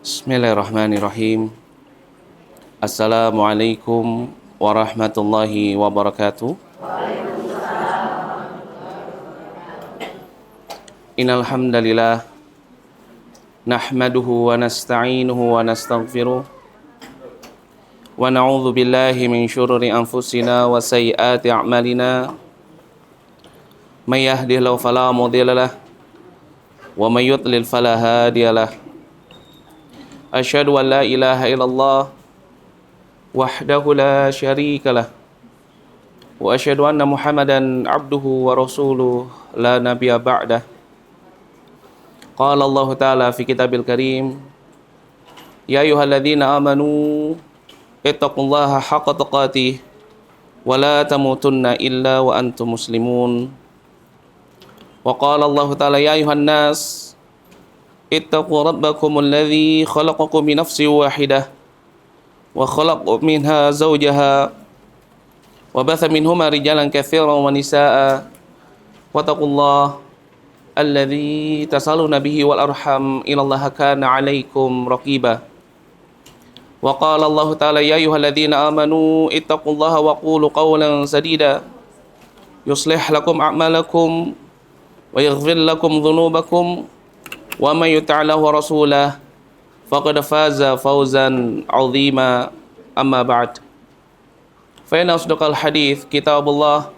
Bismillahirrahmanirrahim. Assalamualaikum warahmatullahi wabarakatuh. Innal hamdalillah nahmaduhu wa nasta'inuhu wa nastaghfiruh wa na'udzu billahi min syururi anfusina wa sayyiati a'malina. May yahdihillahu fala mudilla lahu wa may yudlil fala hadiyalah. Asyhadu an la ilaha illallah wahdahu la syarika lah wa asyhadu anna Muhammadan abduhu wa rasuluh la nabiyya ba'dah. Qala Allah Ta'ala fi kitabil karim, ya ayyuhalladzina amanu ittaqullaha haqqa tuqatih wa la tamutunna illa wa antum muslimun. Wa qala Allah Ta'ala, ya ayyuhan nas ittaqu rabbakumul ladzi khalaqakum min nafsin wahidah wa khalaqa minha zawjaha wa batha minhuma rijalan katsiran wa nisaa'a wattaqullaha alladzi tasaluna bihi wal arham innallaha kana 'alaikum raqiba. Wa qala Allah Ta'ala, ya ayyuhalladzina amanu ittaqullaha wa qulu qawlan sadida yuslih lakum a'malakum wa yaghfir lakum dhunubakum wa may yuti'illah wa rasulahu faqad faza fawzan 'azima. Amma ba'd. Fa inna asdaqal hadits kitabullah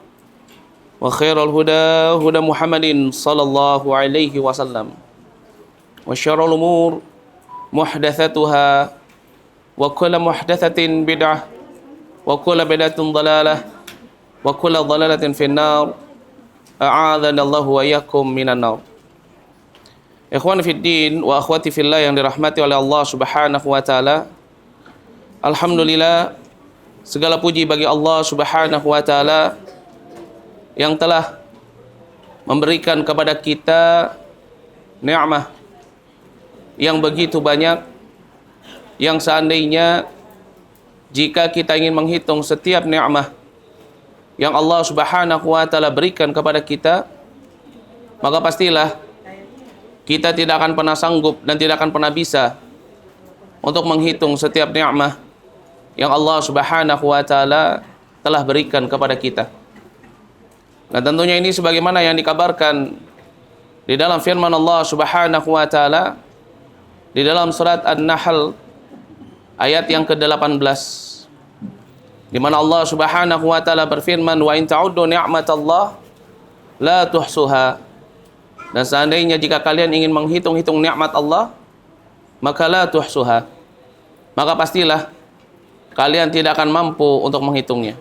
wa khairal huda huda Muhammadin sallallahu alaihi wasallam wa syarrul umur muhdatsatuha wa kullu muhdatsatin bid'ah wa kullu bid'atin dhalalah wa kullu dhalalatin finnar. A'adzana Allahu wa iyyakum minan nar. Ikhwan fiddin wa akhwati fillah yang dirahmati oleh Allah Subhanahu wa taala. Alhamdulillah, segala puji bagi Allah Subhanahu wa taala yang telah memberikan kepada kita nikmat yang begitu banyak, yang seandainya jika kita ingin menghitung setiap nikmat yang Allah Subhanahu wa taala berikan kepada kita, maka pastilah kita tidak akan pernah sanggup dan tidak akan pernah bisa untuk menghitung setiap nikmat yang Allah Subhanahu wa taala telah berikan kepada kita. Nah, tentunya ini sebagaimana yang dikabarkan di dalam firman Allah Subhanahu wa taala di dalam surat An-Nahl ayat yang ke-18, di mana Allah Subhanahu wa taala berfirman, wa in ta'uddu ni'matallah la tuhsuha. Dan seandainya jika kalian ingin menghitung-hitung nikmat Allah, maka la tuhsuha, maka pastilah kalian tidak akan mampu untuk menghitungnya.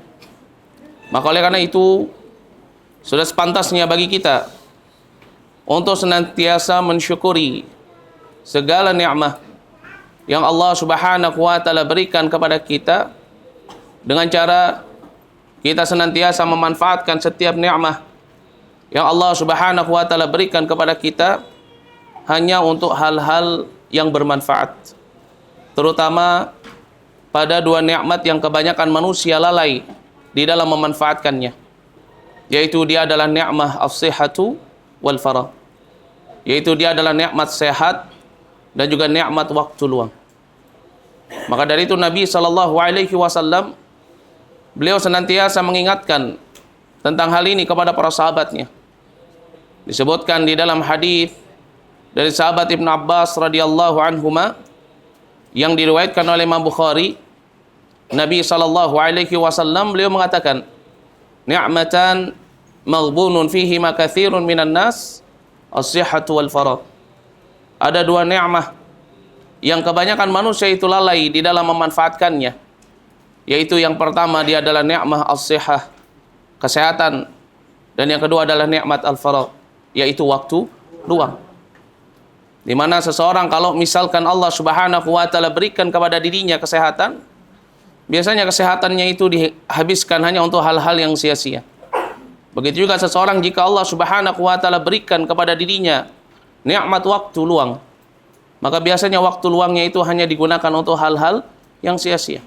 Maka oleh karena itu sudah sepantasnya bagi kita untuk senantiasa mensyukuri segala nikmat yang Allah Subhanahu wa taala berikan kepada kita, dengan cara kita senantiasa memanfaatkan setiap nikmat yang Allah Subhanahu wa taala berikan kepada kita hanya untuk hal-hal yang bermanfaat, terutama pada dua nikmat yang kebanyakan manusia lalai di dalam memanfaatkannya, yaitu dia adalah nikmat as-sihhatu wal faragh, yaitu dia adalah nikmat sehat dan juga nikmat waktu luang. Maka dari itu Nabi sallallahu alaihi wasallam beliau senantiasa mengingatkan tentang hal ini kepada para sahabatnya. Disebutkan di dalam hadis dari sahabat Ibnu Abbas radhiyallahu anhuma yang diriwayatkan oleh Imam Bukhari, Nabi sallallahu alaihi wasallam beliau mengatakan, ni'matan maghbunun fihi ma katsirun minan nas as-sihhatu wal faragh. Ada dua nikmat yang kebanyakan manusia itu lalai di dalam memanfaatkannya, yaitu yang pertama dia adalah nikmat as-sihhah, kesehatan, dan yang kedua adalah nikmat al-faragh, yaitu waktu luang. Di mana seseorang kalau misalkan Allah Subhanahu wa taala berikan kepada dirinya kesehatan, biasanya kesehatannya itu dihabiskan hanya untuk hal-hal yang sia-sia. Begitu juga seseorang jika Allah Subhanahu wa taala berikan kepada dirinya nikmat waktu luang, maka biasanya waktu luangnya itu hanya digunakan untuk hal-hal yang sia-sia.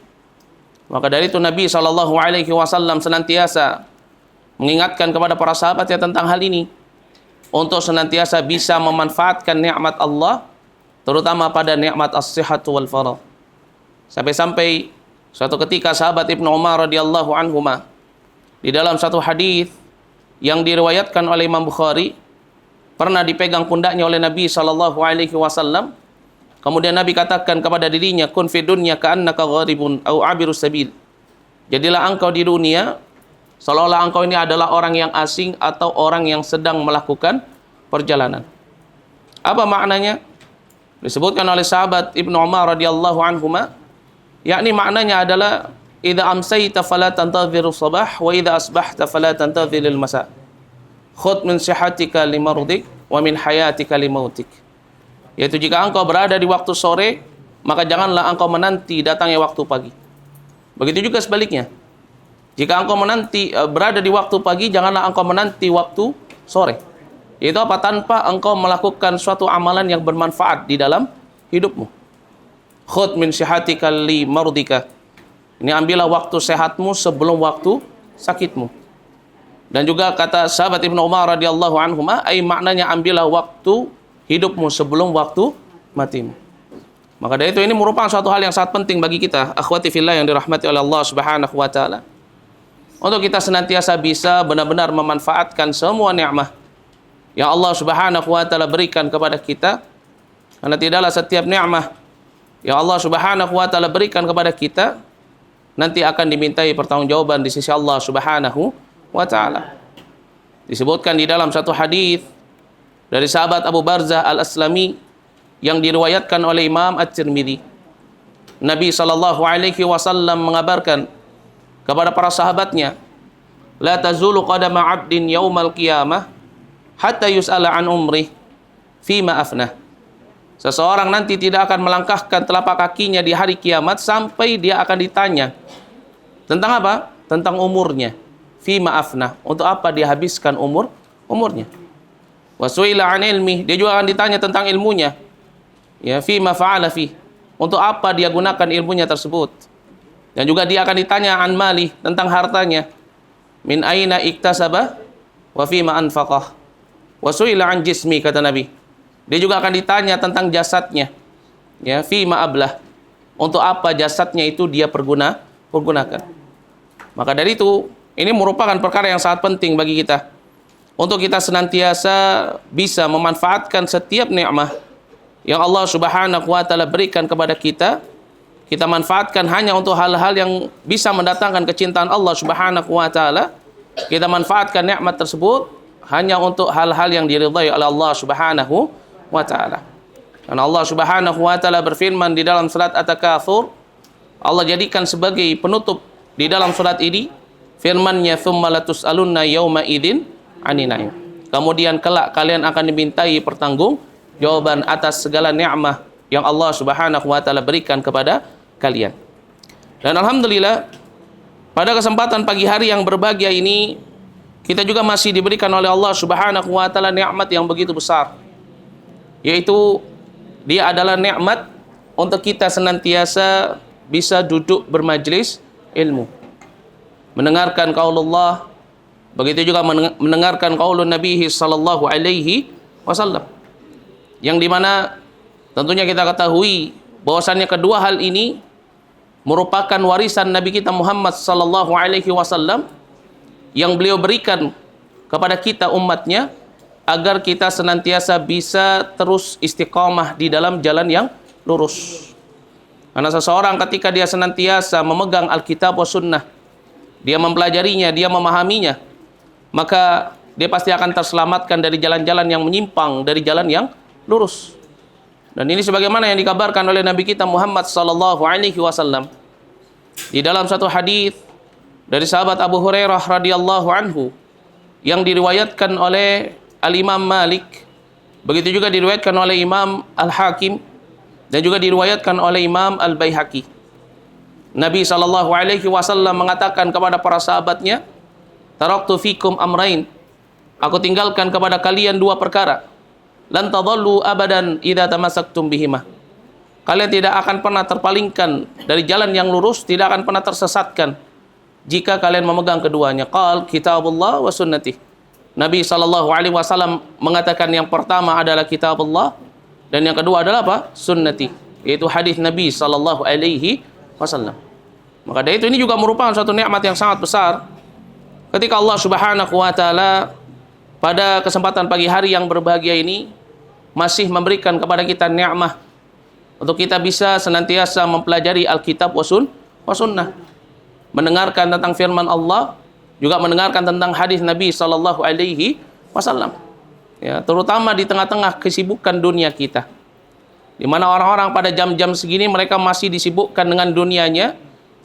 Maka dari itu Nabi sallallahu alaihi wasallam senantiasa mengingatkan kepada para sahabatnya tentang hal ini, untuk senantiasa bisa memanfaatkan nikmat Allah terutama pada nikmat as-sihhatu wal faragh. Sampai-sampai suatu ketika sahabat Ibnu Umar radhiyallahu anhuma di dalam satu hadis yang diriwayatkan oleh Imam Bukhari, pernah dipegang pundaknya oleh Nabi sallallahu alaihi wasallam. Kemudian Nabi katakan kepada dirinya, kun fi dunya ka'annaka gharibun au abirus sabil. Jadilah engkau di dunia seolah-olah engkau ini adalah orang yang asing atau orang yang sedang melakukan perjalanan. Apa maknanya? Disebutkan oleh sahabat Ibnu Umar radhiyallahu anhuma, yakni maknanya adalah idza amsayta fala tantadhiru sabah wa idza asbahta fala tantadhiril masa. Khudh min sihatika limardik wa min hayatika limautik. Yaitu jika engkau berada di waktu sore, maka janganlah engkau menanti datangnya waktu pagi. Begitu juga sebaliknya. Jika engkau berada di waktu pagi, janganlah engkau menanti waktu sore. Yaitu apa? Tanpa engkau melakukan suatu amalan yang bermanfaat di dalam hidupmu. Khudh min sihatika limardika. Ini ambillah waktu sehatmu sebelum waktu sakitmu. Dan juga kata sahabat Ibnu Umar radhiyallahu anhuma, maknanya ambillah waktu hidupmu sebelum waktu matimu. Maka dari itu ini merupakan suatu hal yang sangat penting bagi kita, akhwati fillah yang dirahmati oleh Allah Subhanahu wa taala. Untuk kita senantiasa bisa benar-benar memanfaatkan semua nikmat yang Allah Subhanahu wa taala berikan kepada kita. Karena tidaklah setiap nikmat yang Allah Subhanahu wa taala berikan kepada kita nanti akan dimintai pertanggungjawaban di sisi Allah Subhanahu wa taala. Disebutkan di dalam satu hadis dari sahabat Abu Barzah Al-Aslami yang diriwayatkan oleh Imam At-Tirmidzi. Nabi sallallahu alaihi wasallam mengabarkan kepada para sahabatnya, la tazulu qadama 'abdin yaumal qiyamah hatta yus'ala an umrih fima afnah. Seseorang nanti tidak akan melangkahkan telapak kakinya di hari kiamat sampai dia akan ditanya tentang apa? Tentang umurnya. Fima afnah, untuk apa dia habiskan umurnya. Wasuila an ilmi, dia juga akan ditanya tentang ilmunya. Ya, fima fa'ala fi, untuk apa dia gunakan ilmunya tersebut. Dan juga dia akan ditanya an mali, tentang hartanya. Min aina iktasaba wa fima anfaqah. Wasuila an jismi, kata Nabi. Dia juga akan ditanya tentang jasadnya. Ya, fima ablah, untuk apa jasadnya itu dia pergunakan. Maka dari itu, ini merupakan perkara yang sangat penting bagi kita untuk kita senantiasa bisa memanfaatkan setiap nikmat yang Allah Subhanahu wa taala berikan kepada kita. Kita manfaatkan hanya untuk hal-hal yang bisa mendatangkan kecintaan Allah Subhanahu wa taala. Kita manfaatkan nikmat tersebut hanya untuk hal-hal yang diridhai oleh Allah Subhanahu wa taala. Karena Allah Subhanahu wa taala berfirman di dalam surat At-Takatsur, Allah jadikan sebagai penutup di dalam surat ini firman-Nya, "Tsumma latus'alunna yauma idzin 'anin na'im." Kemudian kelak kalian akan dimintai pertanggungjawaban atas segala nikmat yang Allah Subhanahu wa taala berikan kepada kalian. Dan alhamdulillah pada kesempatan pagi hari yang berbahagia ini kita juga masih diberikan oleh Allah Subhanahu wa taala nikmat yang begitu besar. Yaitu dia adalah nikmat untuk kita senantiasa bisa duduk bermajlis ilmu, mendengarkan qaulullah, begitu juga mendengarkan qaulun Nabi sallallahu alaihi wasallam. Yang dimana tentunya kita ketahui bahwasannya kedua hal ini merupakan warisan Nabi kita Muhammad sallallahu alaihi wasallam yang beliau berikan kepada kita umatnya agar kita senantiasa bisa terus istiqamah di dalam jalan yang lurus. Karena seseorang ketika dia senantiasa memegang Alkitab wa Sunnah, dia mempelajarinya, dia memahaminya, maka dia pasti akan terselamatkan dari jalan-jalan yang menyimpang, dari jalan yang lurus. Dan ini sebagaimana yang dikabarkan oleh Nabi kita Muhammad sallallahu alaihi wasallam di dalam satu hadis dari sahabat Abu Hurairah radhiyallahu anhu yang diriwayatkan oleh Al-Imam Malik, begitu juga diriwayatkan oleh Imam Al-Hakim dan juga diriwayatkan oleh Imam Al-Baihaqi. Nabi sallallahu alaihi wasallam mengatakan kepada para sahabatnya, "Taraktu fikum amrain." Aku tinggalkan kepada kalian dua perkara. Lan tadhallu abadan idza tamassaktum bihima. Kalian tidak akan pernah terpalingkan dari jalan yang lurus, tidak akan pernah tersesatkan jika kalian memegang keduanya. Qal kitabullah wa sunnati. Nabi sallallahu alaihi wasallam mengatakan yang pertama adalah kitabullah, Dan yang kedua adalah apa? Sunnati, yaitu hadis Nabi sallallahu alaihi wasallam. Maka dari itu ini juga merupakan suatu nikmat yang sangat besar ketika Allah Subhanahu wa taala pada kesempatan pagi hari yang berbahagia ini masih memberikan kepada kita nikmat untuk kita bisa senantiasa mempelajari Alkitab wa Sunnah, mendengarkan tentang firman Allah, juga mendengarkan tentang hadis Nabi sallallahu alaihi wasallam. Ya, terutama di tengah-tengah kesibukan dunia kita, di mana orang-orang pada jam-jam segini mereka masih disibukkan dengan dunianya,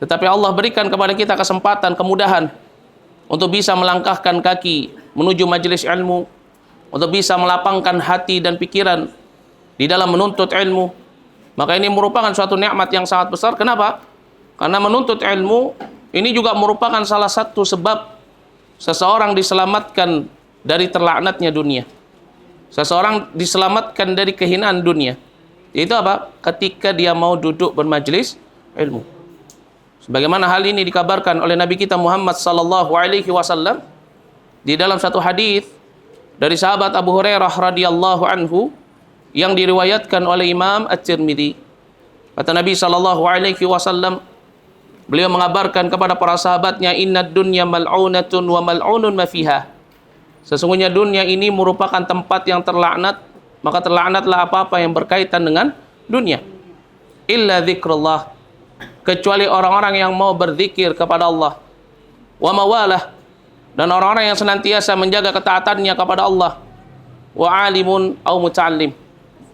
tetapi Allah berikan kepada kita kesempatan, kemudahan untuk bisa melangkahkan kaki menuju majelis ilmu, untuk bisa melapangkan hati dan pikiran di dalam menuntut ilmu. Maka ini merupakan suatu nikmat yang sangat besar. Kenapa? Karena menuntut ilmu ini juga merupakan salah satu sebab seseorang diselamatkan dari terlaknatnya dunia. Seseorang diselamatkan dari kehinaan dunia. Itu apa? Ketika dia mau duduk bermajlis ilmu. Sebagaimana hal ini dikabarkan oleh Nabi kita Muhammad sallallahu alaihi wasallam di dalam satu hadis dari sahabat Abu Hurairah radhiyallahu anhu yang diriwayatkan oleh Imam At-Tirmidzi. Kata Nabi sallallahu alaihi wasallam, beliau mengabarkan kepada para sahabatnya, "Innad dunya mal'unatun wa mal'unun ma fiha." Sesungguhnya dunia ini merupakan tempat yang terlaknat, maka terlaknatlah apa-apa yang berkaitan dengan dunia. Illa dzikrullah, kecuali orang-orang yang mau berzikir kepada Allah. Wa mawalah, dan orang-orang yang senantiasa menjaga ketaatannya kepada Allah. Wa alimun au muta'allim,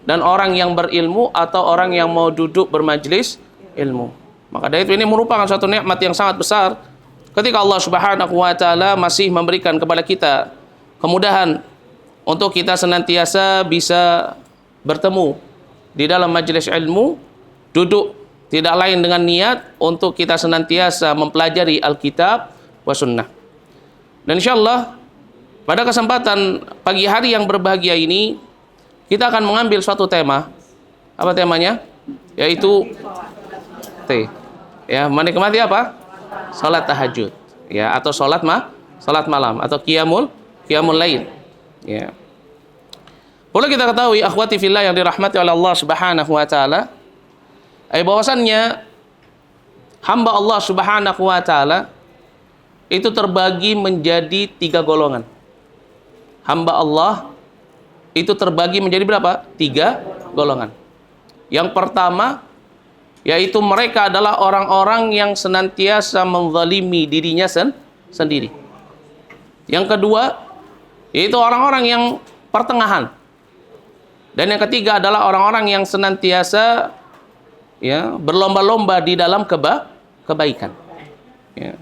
dan orang yang berilmu atau orang yang mau duduk bermajlis ilmu. Maka dari itu ini merupakan suatu nikmat yang sangat besar ketika Allah Subhanahu wa taala masih memberikan kepada kita kemudahan untuk kita senantiasa bisa bertemu di dalam majelis ilmu, duduk tidak lain dengan niat untuk kita senantiasa mempelajari Alkitab wa Sunnah. Dan insyaallah pada kesempatan pagi hari yang berbahagia ini kita akan mengambil suatu tema. Apa temanya? Yaitu menikmati apa? Salat tahajud, ya, atau salat malam, atau qiyamul lail. Ya. Boleh kita ketahui akhwati fillah yang dirahmati oleh Allah Subhanahu wa taala, bahwasannya hamba Allah Subhanahu wa taala itu terbagi menjadi 3 golongan. Hamba Allah itu terbagi menjadi berapa? 3 golongan. Yang pertama yaitu mereka adalah orang-orang yang senantiasa menzalimi dirinya sendiri. Yang kedua yaitu orang-orang yang pertengahan. Dan yang ketiga adalah orang-orang yang senantiasa berlomba-lomba di dalam kebaikan. Ya.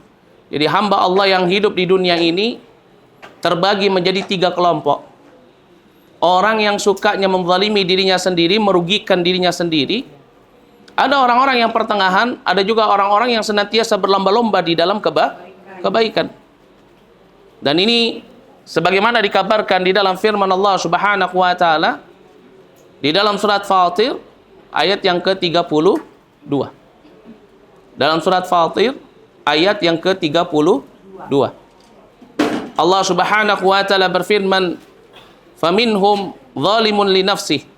Jadi hamba Allah yang hidup di dunia ini terbagi menjadi 3 kelompok. Orang yang sukanya menzalimi dirinya sendiri, merugikan dirinya sendiri. Ada orang-orang yang pertengahan, ada juga orang-orang yang senantiasa berlomba-lomba di dalam kebaikan. Dan ini sebagaimana dikabarkan di dalam firman Allah Subhanahu wa taala di dalam surat Fatir ayat yang ke-32. Dalam surat Fatir ayat yang ke-32. Allah Subhanahu wa taala berfirman, "Faminhum zalimun li nafsihi."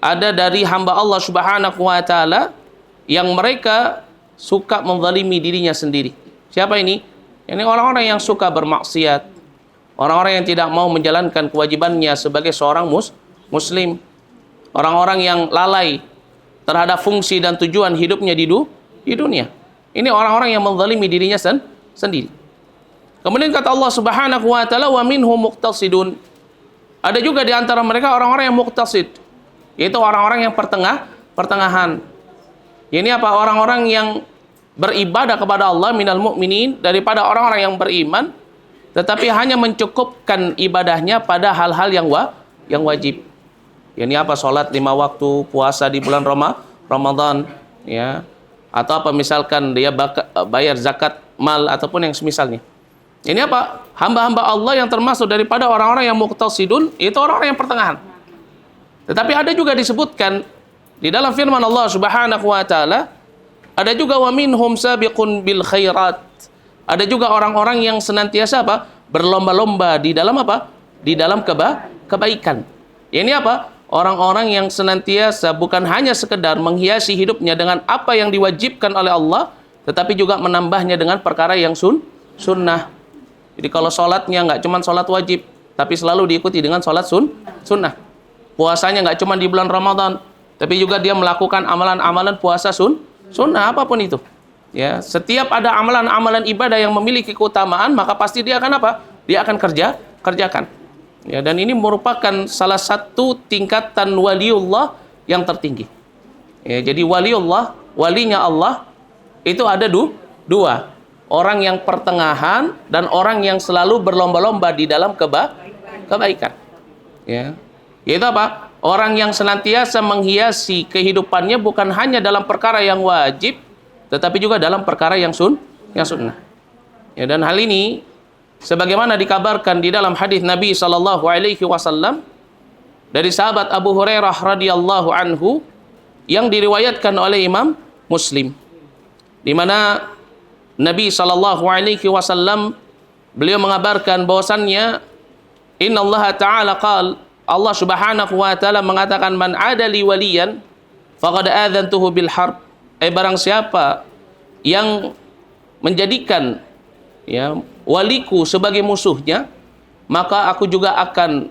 Ada dari hamba Allah Subhanahu wa taala yang mereka suka menzalimi dirinya sendiri. Siapa ini? Ini orang-orang yang suka bermaksiat, orang-orang yang tidak mau menjalankan kewajibannya sebagai seorang muslim, orang-orang yang lalai terhadap fungsi dan tujuan hidupnya di dunia. Ini orang-orang yang menzalimi dirinya sendiri. Kemudian kata Allah Subhanahu wa taala, "Wa minhum muqtasidun." Ada juga di antara mereka orang-orang yang muqtasid, yaitu orang-orang yang pertengahan. Ini apa? Orang-orang yang beribadah kepada Allah minal mu'minin, daripada orang-orang yang beriman tetapi hanya mencukupkan ibadahnya pada hal-hal yang wajib. Ini apa? Salat 5 waktu, puasa di bulan Ramadan, ya. Atau apa misalkan dia bayar zakat mal ataupun yang semisalnya. Ini apa? Hamba-hamba Allah yang termasuk daripada orang-orang yang muqtasidun, itu orang-orang yang pertengahan. Tetapi ada juga disebutkan di dalam firman Allah Subhanahu wa taala, ada juga wa minhum sabiqun bil khairat. Ada juga orang-orang yang senantiasa apa? Berlomba-lomba di dalam apa? Di dalam kebaikan. Ini apa? orang-orang yang senantiasa bukan hanya sekedar menghiasi hidupnya dengan apa yang diwajibkan oleh Allah, tetapi juga menambahnya dengan perkara yang sunnah. Jadi kalau sholatnya nggak cuma sholat wajib, tapi selalu diikuti dengan sholat sunnah. Puasanya nggak cuma di bulan Ramadan, tapi juga dia melakukan amalan-amalan puasa sunnah apapun itu. Ya, setiap ada amalan-amalan ibadah yang memiliki keutamaan, maka pasti dia akan apa? Dia akan kerjakan. Ya, dan ini merupakan salah satu tingkatan waliullah yang tertinggi. Ya, jadi waliullah, walinya Allah itu ada dua. Orang yang pertengahan dan orang yang selalu berlomba-lomba di dalam kebaikan. Ya. Yaitu apa? Orang yang senantiasa menghiasi kehidupannya bukan hanya dalam perkara yang wajib, tetapi juga dalam perkara yang sunnah. Ya, dan hal ini sebagaimana dikabarkan di dalam hadis Nabi sallallahu alaihi wasallam dari sahabat Abu Hurairah radhiyallahu anhu yang diriwayatkan oleh Imam Muslim, di mana Nabi sallallahu alaihi wasallam beliau mengabarkan bahwasannya innallaha ta'ala qala, Allah Subhanahu wa taala mengatakan, man adali waliyan faqad adzantuhu bil harb. Barang siapa yang menjadikan waliku sebagai musuhnya, maka aku juga akan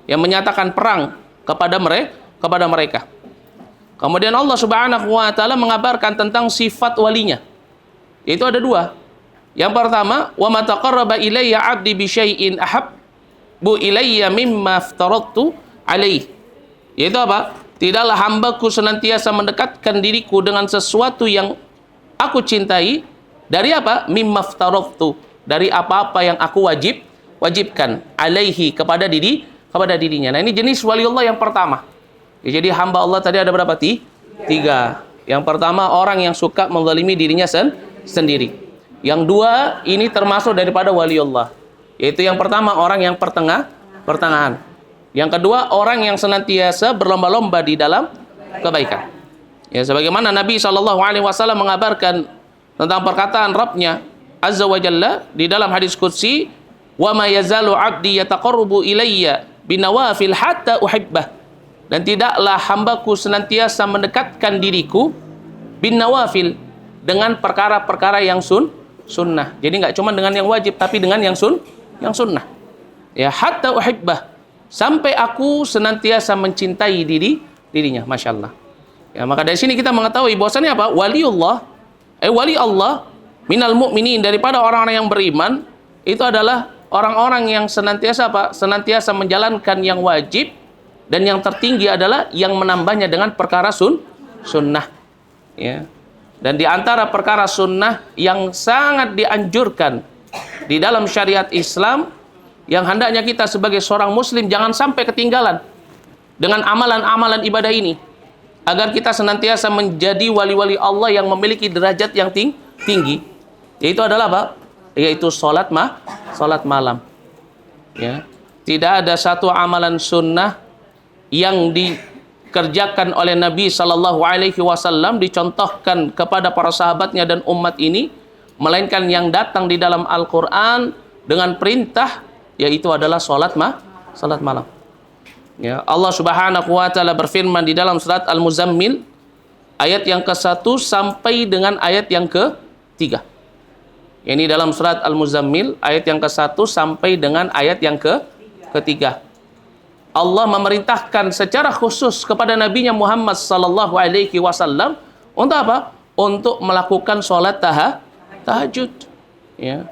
menyatakan perang kepada mereka. Kemudian Allah Subhanahu wa taala mengabarkan tentang sifat walinya. Itu ada dua. Yang pertama, wa ma taqarraba ilayya 'abdi bi syai'in ahabbu ilayya mimma aftaradtu alaihi. Yaitu apa? Tidaklah hambaku senantiasa mendekatkan diriku dengan sesuatu yang aku cintai dari apa? Mimma aftaradtu, dari apa-apa yang aku wajibkan alaihi kepada dirinya. Nah, ini jenis waliullah yang pertama. Ya, jadi hamba Allah tadi ada berapa? Tiga. Yang pertama, orang yang suka menzalimi dirinya sendiri. Yang dua, ini termasuk daripada waliullah. Yaitu yang pertama, orang yang pertengahan. Yang kedua, orang yang senantiasa berlomba-lomba di dalam kebaikan. Ya, sebagaimana Nabi SAW mengabarkan tentang perkataan Rabbnya Azza wa Jalla di dalam hadis qudsi, wa ma yazalu 'abdi yataqarrabu ilayya binawafil hatta uhibbah. Dan tidaklah hambaku senantiasa mendekatkan diriku binawafil, dengan perkara-perkara yang sunnah. Jadi nggak cuma dengan yang wajib, tapi dengan yang sunnah. Ya, hatta uhibbah, sampai aku senantiasa mencintai dirinya. Masya Allah. Ya, maka dari sini kita mengetahui bahwasannya apa? Waliullah, wali Allah minal mu'minin, daripada orang-orang yang beriman, itu adalah orang-orang yang senantiasa apa? Senantiasa menjalankan yang wajib, dan yang tertinggi adalah yang menambahnya dengan perkara sunnah. Ya. Dan di antara perkara sunnah yang sangat dianjurkan di dalam syariat Islam, yang hendaknya kita sebagai seorang muslim jangan sampai ketinggalan dengan amalan-amalan ibadah ini, agar kita senantiasa menjadi wali-wali Allah yang memiliki derajat yang tinggi, yaitu adalah apa? Yaitu salat malam. Ya. Tidak ada satu amalan sunnah yang dikerjakan oleh Nabi sallallahu alaihi wasallam, dicontohkan kepada para sahabatnya dan umat ini, melainkan yang datang di dalam Al-Qur'an dengan perintah, yaitu adalah salat malam. Ya, Allah Subhanahu wa taala berfirman di dalam surat Al-Muzammil ayat yang ke-1 sampai dengan ayat yang ke-3. Ini dalam surat Al-Muzammil ayat yang ke-1 sampai dengan ayat yang ke-3. Allah memerintahkan secara khusus kepada Nabinya Muhammad sallallahu alaihi wasallam untuk apa? Untuk melakukan salat tahajud. Ya.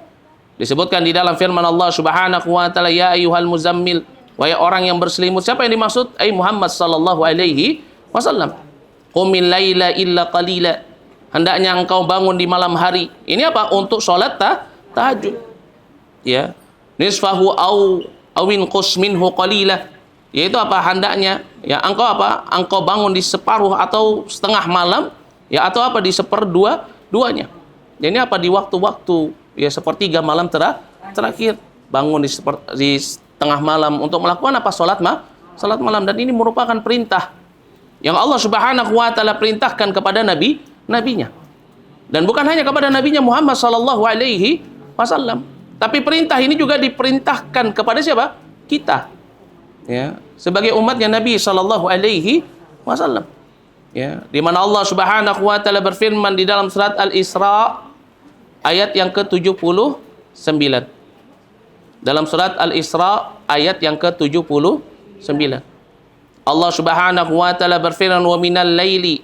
Disebutkan di dalam firman Allah Subhanahu wa taala, ya ayyuhal muzammil, wahai orang yang berselimut. Siapa yang dimaksud? Muhammad sallallahu alaihi wasallam. Qumil laila illa qalila. Hendaknya engkau bangun di malam hari. Ini apa? Untuk salat tahajud. Ya. Nisfahu awin qus minhu qalila. Yaitu apa? Hendaknya ya engkau apa? Engkau bangun di separuh atau setengah malam, ya, atau apa? Di seperduanya. Ini apa? Di waktu-waktu ya sepertiga malam terakhir, bangun di tengah malam untuk melakukan apa? Salat malam. Dan ini merupakan perintah yang Allah Subhanahu wa taala perintahkan kepada nabinya. Dan bukan hanya kepada nabinya Muhammad sallallahu alaihi wasallam, tapi perintah ini juga diperintahkan kepada siapa? Kita. Ya, sebagai umatnya Nabi sallallahu alaihi wasallam. Ya, di mana Allah Subhanahu wa taala berfirman di dalam surat Al-Isra ayat yang ke-79. Dalam surat Al-Isra ayat yang ke-79. Allah Subhanahu wa taala berfirman, "Wa minal laili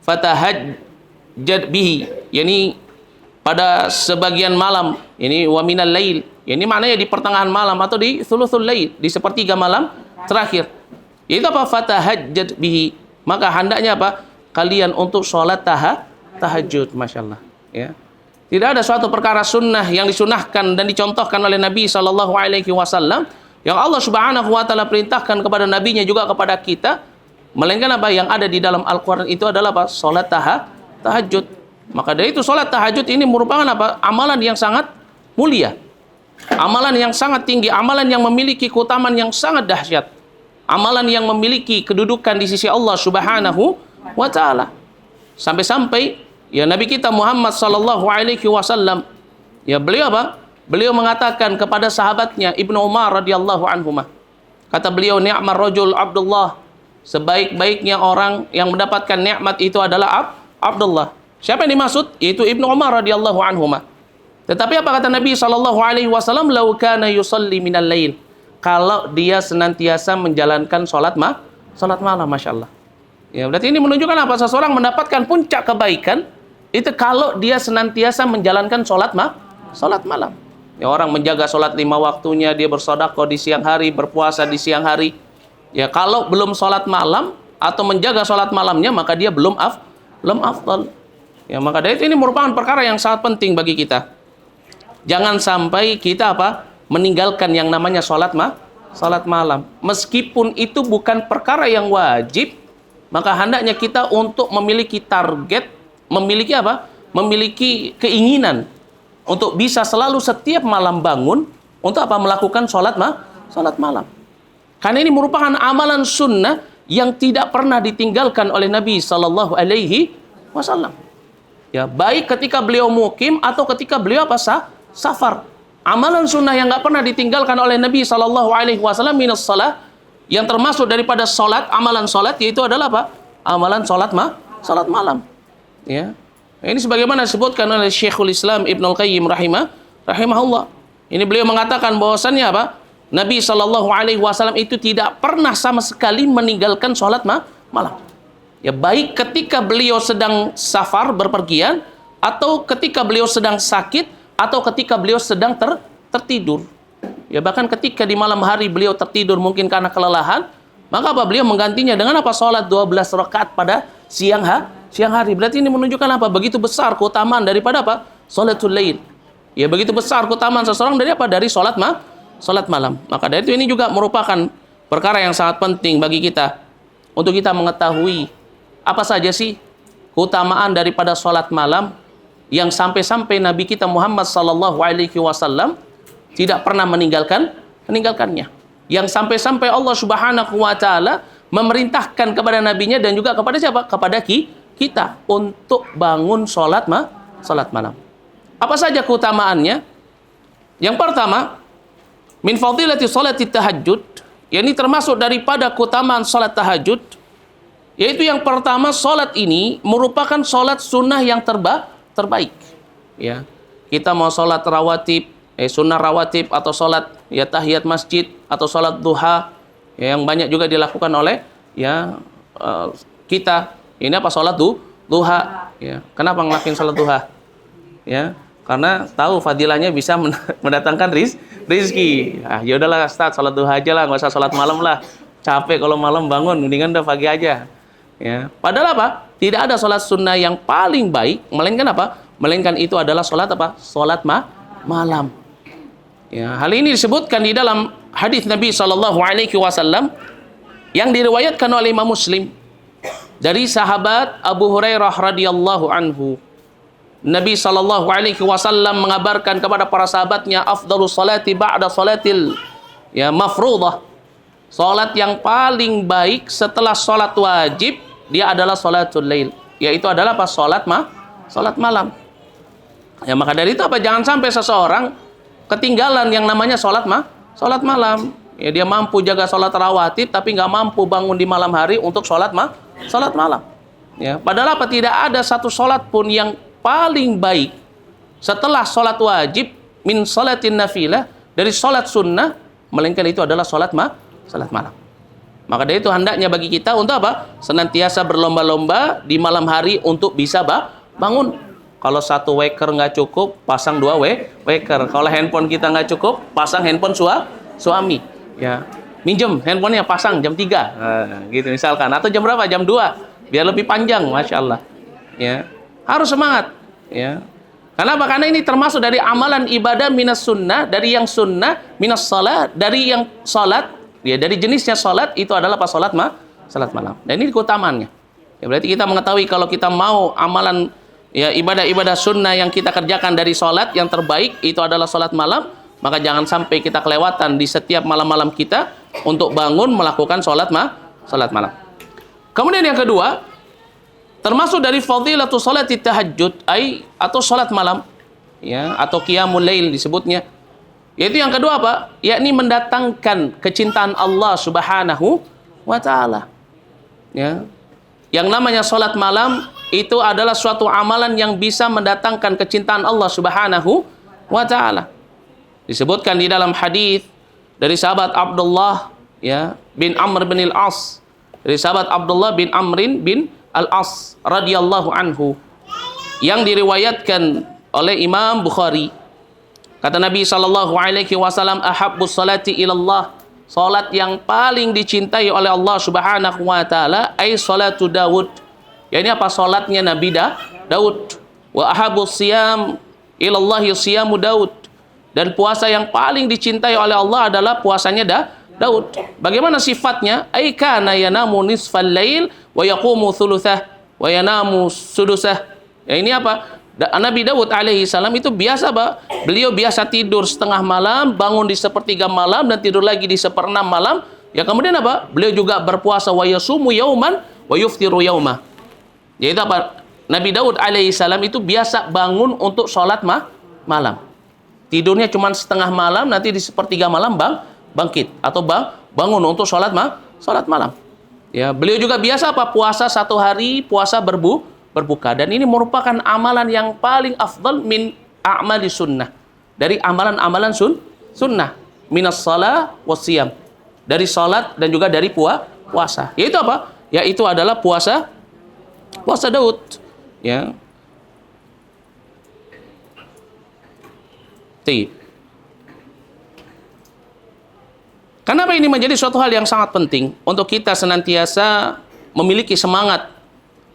fatahajjad bihi." Yani pada sebagian malam, ini wa minal lail. Ini maknanya di pertengahan malam atau di thuluthul lail, di sepertiga malam terakhir. Yaitu apa? Fatahajjad bihi. Maka hendaknya apa? Kalian untuk sholat tahajud, masyaallah. Ya. Tidak ada suatu perkara sunnah yang disunahkan dan dicontohkan oleh Nabi sallallahu alaihi wasallam yang Allah Subhanahu wa taala perintahkan kepada nabinya juga kepada kita, melainkan apa yang ada di dalam Al-Qur'an itu adalah apa? Salat tahajud. Maka dari itu salat tahajud ini merupakan apa? Amalan yang sangat mulia. Amalan yang sangat tinggi, amalan yang memiliki keutamaan yang sangat dahsyat. Amalan yang memiliki kedudukan di sisi Allah Subhanahu wa taala. Sampai-sampai ya Nabi kita Muhammad sallallahu alaihi wasallam ya beliau apa? Beliau mengatakan kepada sahabatnya Ibnu Umar radhiyallahu anhuma. Kata beliau, "Ni'mar rajul Abdullah." Sebaik-baiknya orang yang mendapatkan nikmat itu adalah Abdullah. Siapa yang dimaksud? Yaitu Ibnu Umar radhiyallahu anhuma. Tetapi apa kata Nabi sallallahu alaihi wasallam? "Lau kana yusalli minal lail." Kalau dia senantiasa menjalankan salat malam, masyaallah. Ya, berarti ini menunjukkan apa? Seseorang mendapatkan puncak kebaikan itu kalau dia senantiasa menjalankan salat malam. Ya, orang menjaga salat 5 waktunya, dia bersedekah di siang hari, berpuasa di siang hari. Ya, kalau belum salat malam atau menjaga salat malamnya, maka dia belum afdal. Ya, maka dari itu ini merupakan perkara yang sangat penting bagi kita. Jangan sampai kita apa? Meninggalkan yang namanya salat malam. Meskipun itu bukan perkara yang wajib, maka hendaknya kita untuk memiliki target, memiliki apa? Memiliki keinginan untuk bisa selalu setiap malam bangun untuk apa? Melakukan salat malam. Karena ini merupakan amalan sunnah yang tidak pernah ditinggalkan oleh Nabi sallallahu alaihi wasallam. Ya, baik ketika beliau mukim atau ketika beliau apa? Safar. Amalan sunnah yang nggak pernah ditinggalkan oleh Nabi sallallahu alaihi wasallam minas salah, yang termasuk daripada salat, amalan salat yaitu adalah apa? Amalan salat malam. Ya. Ini sebagaimana disebutkan oleh Syekhul Islam Ibnul Qayyim rahimahullah. Ini beliau mengatakan bahwasannya apa? Nabi sallallahu alaihi wasallam itu tidak pernah sama sekali meninggalkan salat malam. Ya, baik ketika beliau sedang safar berpergian atau ketika beliau sedang sakit atau ketika beliau sedang tertidur. Ya, bahkan ketika di malam hari beliau tertidur mungkin karena kelelahan, maka apa? Beliau menggantinya dengan apa? Salat 12 rakaat pada siang hari. Berarti ini menunjukkan apa? Begitu besar keutamaan daripada apa? Salatul lail. Ya, begitu besar keutamaan seseorang dari apa? Dari salat malam. Maka dari itu ini juga merupakan perkara yang sangat penting bagi kita untuk kita mengetahui apa saja sih keutamaan daripada salat malam yang sampai-sampai Nabi kita Muhammad sallallahu alaihi wasallam tidak pernah meninggalkannya. Yang sampai-sampai Allah Subhanahu wa taala memerintahkan kepada nabinya dan juga kepada siapa? Kepada kita untuk bangun salat malam. Apa saja keutamaannya? Yang pertama, min fadilati salati tahajud, yakni termasuk daripada keutamaan salat tahajud, yaitu yang pertama, salat ini merupakan salat sunnah yang terbaik. Ya, kita mau salat rawatib, sunnah rawatib atau salat ya tahiyat masjid atau salat duha, ya, yang banyak juga dilakukan oleh ya kita. Ini apa? Salat duha. Ya, kenapa ngelakuin salat duha? Ya, karena tahu fadilahnya bisa mendatangkan rizki. Ya udahlah Ustaz, salat duha aja lah, nggak usah salat malam lah. Capek kalau malam bangun, mendingan udah pagi aja. Ya, padahal apa? Tidak ada salat sunnah yang paling baik, melainkan apa? Melainkan itu adalah salat apa? Salat malam. Ya, hal ini disebutkan di dalam hadis Nabi sallallahu alaihi wasallam yang diriwayatkan oleh Imam Muslim dari sahabat Abu Hurairah radhiyallahu anhu. Nabi sallallahu alaihi wasallam mengabarkan kepada para sahabatnya, afdhalus salati ba'da salatil ya mafruḍah. Salat yang paling baik setelah salat wajib dia adalah salatul lail, yaitu adalah pas salat malam. Ya, maka dari itu apa? Jangan sampai seseorang ketinggalan yang namanya salat malam. Ya, dia mampu jaga sholat rawatib tapi nggak mampu bangun di malam hari untuk sholat malam. Ya, padahal apa? Tidak ada satu sholat pun yang paling baik setelah sholat wajib min sholatin nafilah, dari sholat sunnah, melainkan itu adalah sholat malam. Maka dari itu hendaknya bagi kita untuk apa? Senantiasa berlomba-lomba di malam hari untuk bisa bangun. Kalau satu waker nggak cukup, pasang dua waker. Kalau handphone kita nggak cukup, pasang handphone suami. Ya, minjem handphonenya, pasang jam 3. Nah, gitu misalkan. Atau jam berapa? Jam 2. Biar lebih panjang, Masya Allah. Ya, harus semangat. Ya. Kenapa? Karena ini termasuk dari amalan ibadah minas sunnah, dari yang sunnah, minas salat, dari yang salat, ya, dari jenisnya salat itu adalah pas salat malam. Dan ini keutamaannya. Ya, berarti kita mengetahui kalau kita mau amalan, ya, ibadah-ibadah sunnah yang kita kerjakan dari salat yang terbaik itu adalah salat malam, maka jangan sampai kita kelewatan di setiap malam-malam kita untuk bangun melakukan salat malam. Kemudian yang kedua, termasuk dari fadilatul salati tahajud atau salat malam, ya, atau qiyamul lail disebutnya. Yaitu yang kedua apa? Yakni mendatangkan kecintaan Allah Subhanahu wa taala. Ya. Yang namanya salat malam itu adalah suatu amalan yang bisa mendatangkan kecintaan Allah Subhanahu wa taala. Disebutkan di dalam hadis dari sahabat Abdullah, ya, bin Amr bin Al-As. Dari sahabat Abdullah bin Amrin bin Al-As radhiyallahu anhu yang diriwayatkan oleh Imam Bukhari. Kata Nabi sallallahu alaihi wasallam, ahabbus salati ilallah, salat yang paling dicintai oleh Allah Subhanahu wa taala ai salatu Daud. Ya, ini apa? Salatnya Nabi Daud. Wa ahabbus siyam ilallahi siyamu Daud. Dan puasa yang paling dicintai oleh Allah adalah puasanya Daud. Bagaimana sifatnya? Ai kana yanamu nisfal lail wa yaqumu thuluthah wa yanamu sudusah. Ya, ini apa? Nabi Daud alaihi salam itu biasa, beliau biasa tidur setengah malam, bangun di sepertiga malam, dan tidur lagi di seperenam malam. Ya, kemudian apa? Beliau juga berpuasa wa yasumu yauman wa yuftiru yauma. Yaitu apa? Nabi Daud alaihi salam itu biasa bangun untuk sholat malam. Tidurnya cuma setengah malam, nanti di sepertiga malam bangkit atau bangun untuk sholat malam. Ya, beliau juga biasa apa? Puasa satu hari, puasa berbuka. Dan ini merupakan amalan yang paling afdal min a'mali sunnah. Dari amalan-amalan sunnah. Minas salah wasiyam. Dari salat dan juga dari puasa. Yaitu apa? Yaitu adalah puasa Daud. Ya. Kenapa ini menjadi suatu hal yang sangat penting untuk kita senantiasa memiliki semangat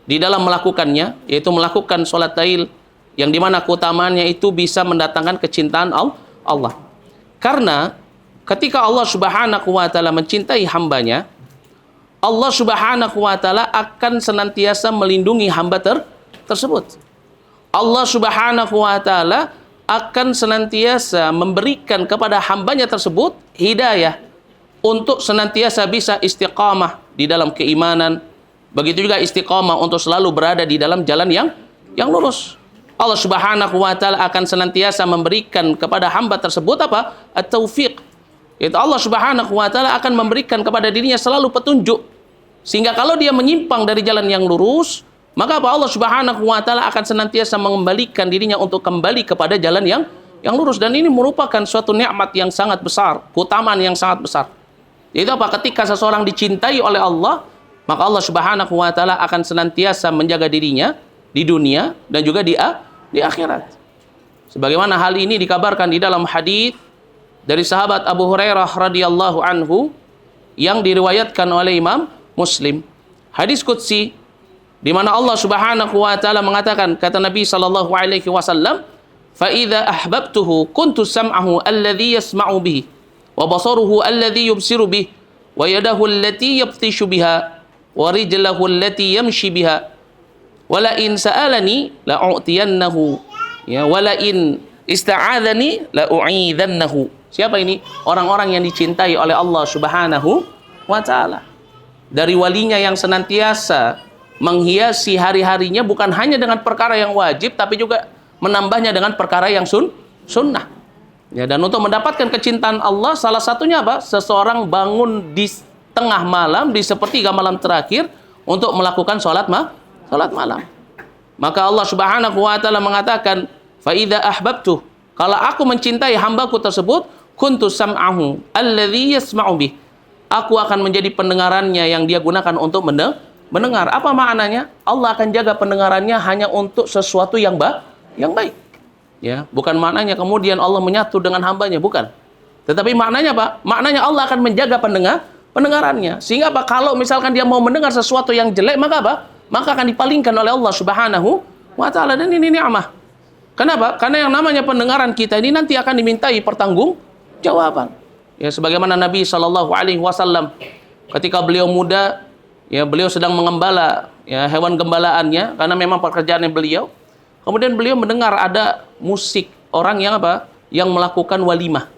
di dalam melakukannya, yaitu melakukan sholat lail yang dimana keutamaannya itu bisa mendatangkan kecintaan Allah. Karena ketika Allah Subhanahu wa taala mencintai hambanya, Allah Subhanahu wa taala akan senantiasa melindungi hamba tersebut. Allah Subhanahu wa taala akan senantiasa memberikan kepada hambanya tersebut hidayah untuk senantiasa bisa istiqamah di dalam keimanan. Begitu juga istiqamah untuk selalu berada di dalam jalan yang lurus. Allah Subhanahu wa taala akan senantiasa memberikan kepada hamba tersebut apa? At-taufiq. Itu Allah Subhanahu wa taala akan memberikan kepada dirinya selalu petunjuk. Sehingga kalau dia menyimpang dari jalan yang lurus, maka apa? Allah Subhanahu wa taala akan senantiasa mengembalikan dirinya untuk kembali kepada jalan yang lurus. Dan ini merupakan suatu nikmat yang sangat besar, keutamaan yang sangat besar. Yaitu apa? Ketika seseorang dicintai oleh Allah, maka Allah Subhanahu wa taala akan senantiasa menjaga dirinya di dunia dan juga di akhirat. Sebagaimana hal ini dikabarkan di dalam hadis dari sahabat Abu Hurairah radhiyallahu anhu yang diriwayatkan oleh Imam Muslim. Hadis qudsi di mana Allah Subhanahu wa taala mengatakan, kata Nabi sallallahu alaihi wasallam, "Fa idza ahbabtuhu kuntu sam'ahu alladhi yasma'u bihi wa basaruhu alladhi yubsiru bihi wa yadahu allati yabtishu biha wa rijlahu allati yamshi biha wa la in sa'alani la u'tiyannahu ya wa la in ista'adzani la u'idhannahu." Siapa ini? Orang-orang yang dicintai oleh Allah Subhanahu wa taala. Dari walinya yang senantiasa menghiasi hari-harinya bukan hanya dengan perkara yang wajib, tapi juga menambahnya dengan perkara yang sunnah. Ya, dan untuk mendapatkan kecintaan Allah salah satunya apa? Seseorang bangun di tengah malam, di sepertiga malam terakhir untuk melakukan salat malam. Maka Allah Subhanahu wa taala mengatakan, "Fa idza ahbabtu", kalau aku mencintai hambaku tersebut, kuntu sam'ahu alladzi yasma'u bih. Aku akan menjadi pendengarannya yang dia gunakan untuk mendengar. Apa maknanya? Allah akan jaga pendengarannya hanya untuk sesuatu yang baik. Ya, bukan maknanya kemudian Allah menyatu dengan hambanya, bukan. Tetapi maknanya apa? Maknanya Allah akan menjaga pendengarannya. Sehingga apa? Kalau misalkan dia mau mendengar sesuatu yang jelek, maka apa? Maka akan dipalingkan oleh Allah Subhanahu wa taala, dan ini nikmah. Kenapa? Karena yang namanya pendengaran kita ini nanti akan dimintai pertanggungjawaban. Ya, sebagaimana Nabi Shallallahu alaihi wasallam ketika beliau muda, ya beliau sedang mengembala ya hewan gembalaannya, karena memang pekerjaannya beliau. Kemudian beliau mendengar ada musik orang yang apa? Yang melakukan walimah.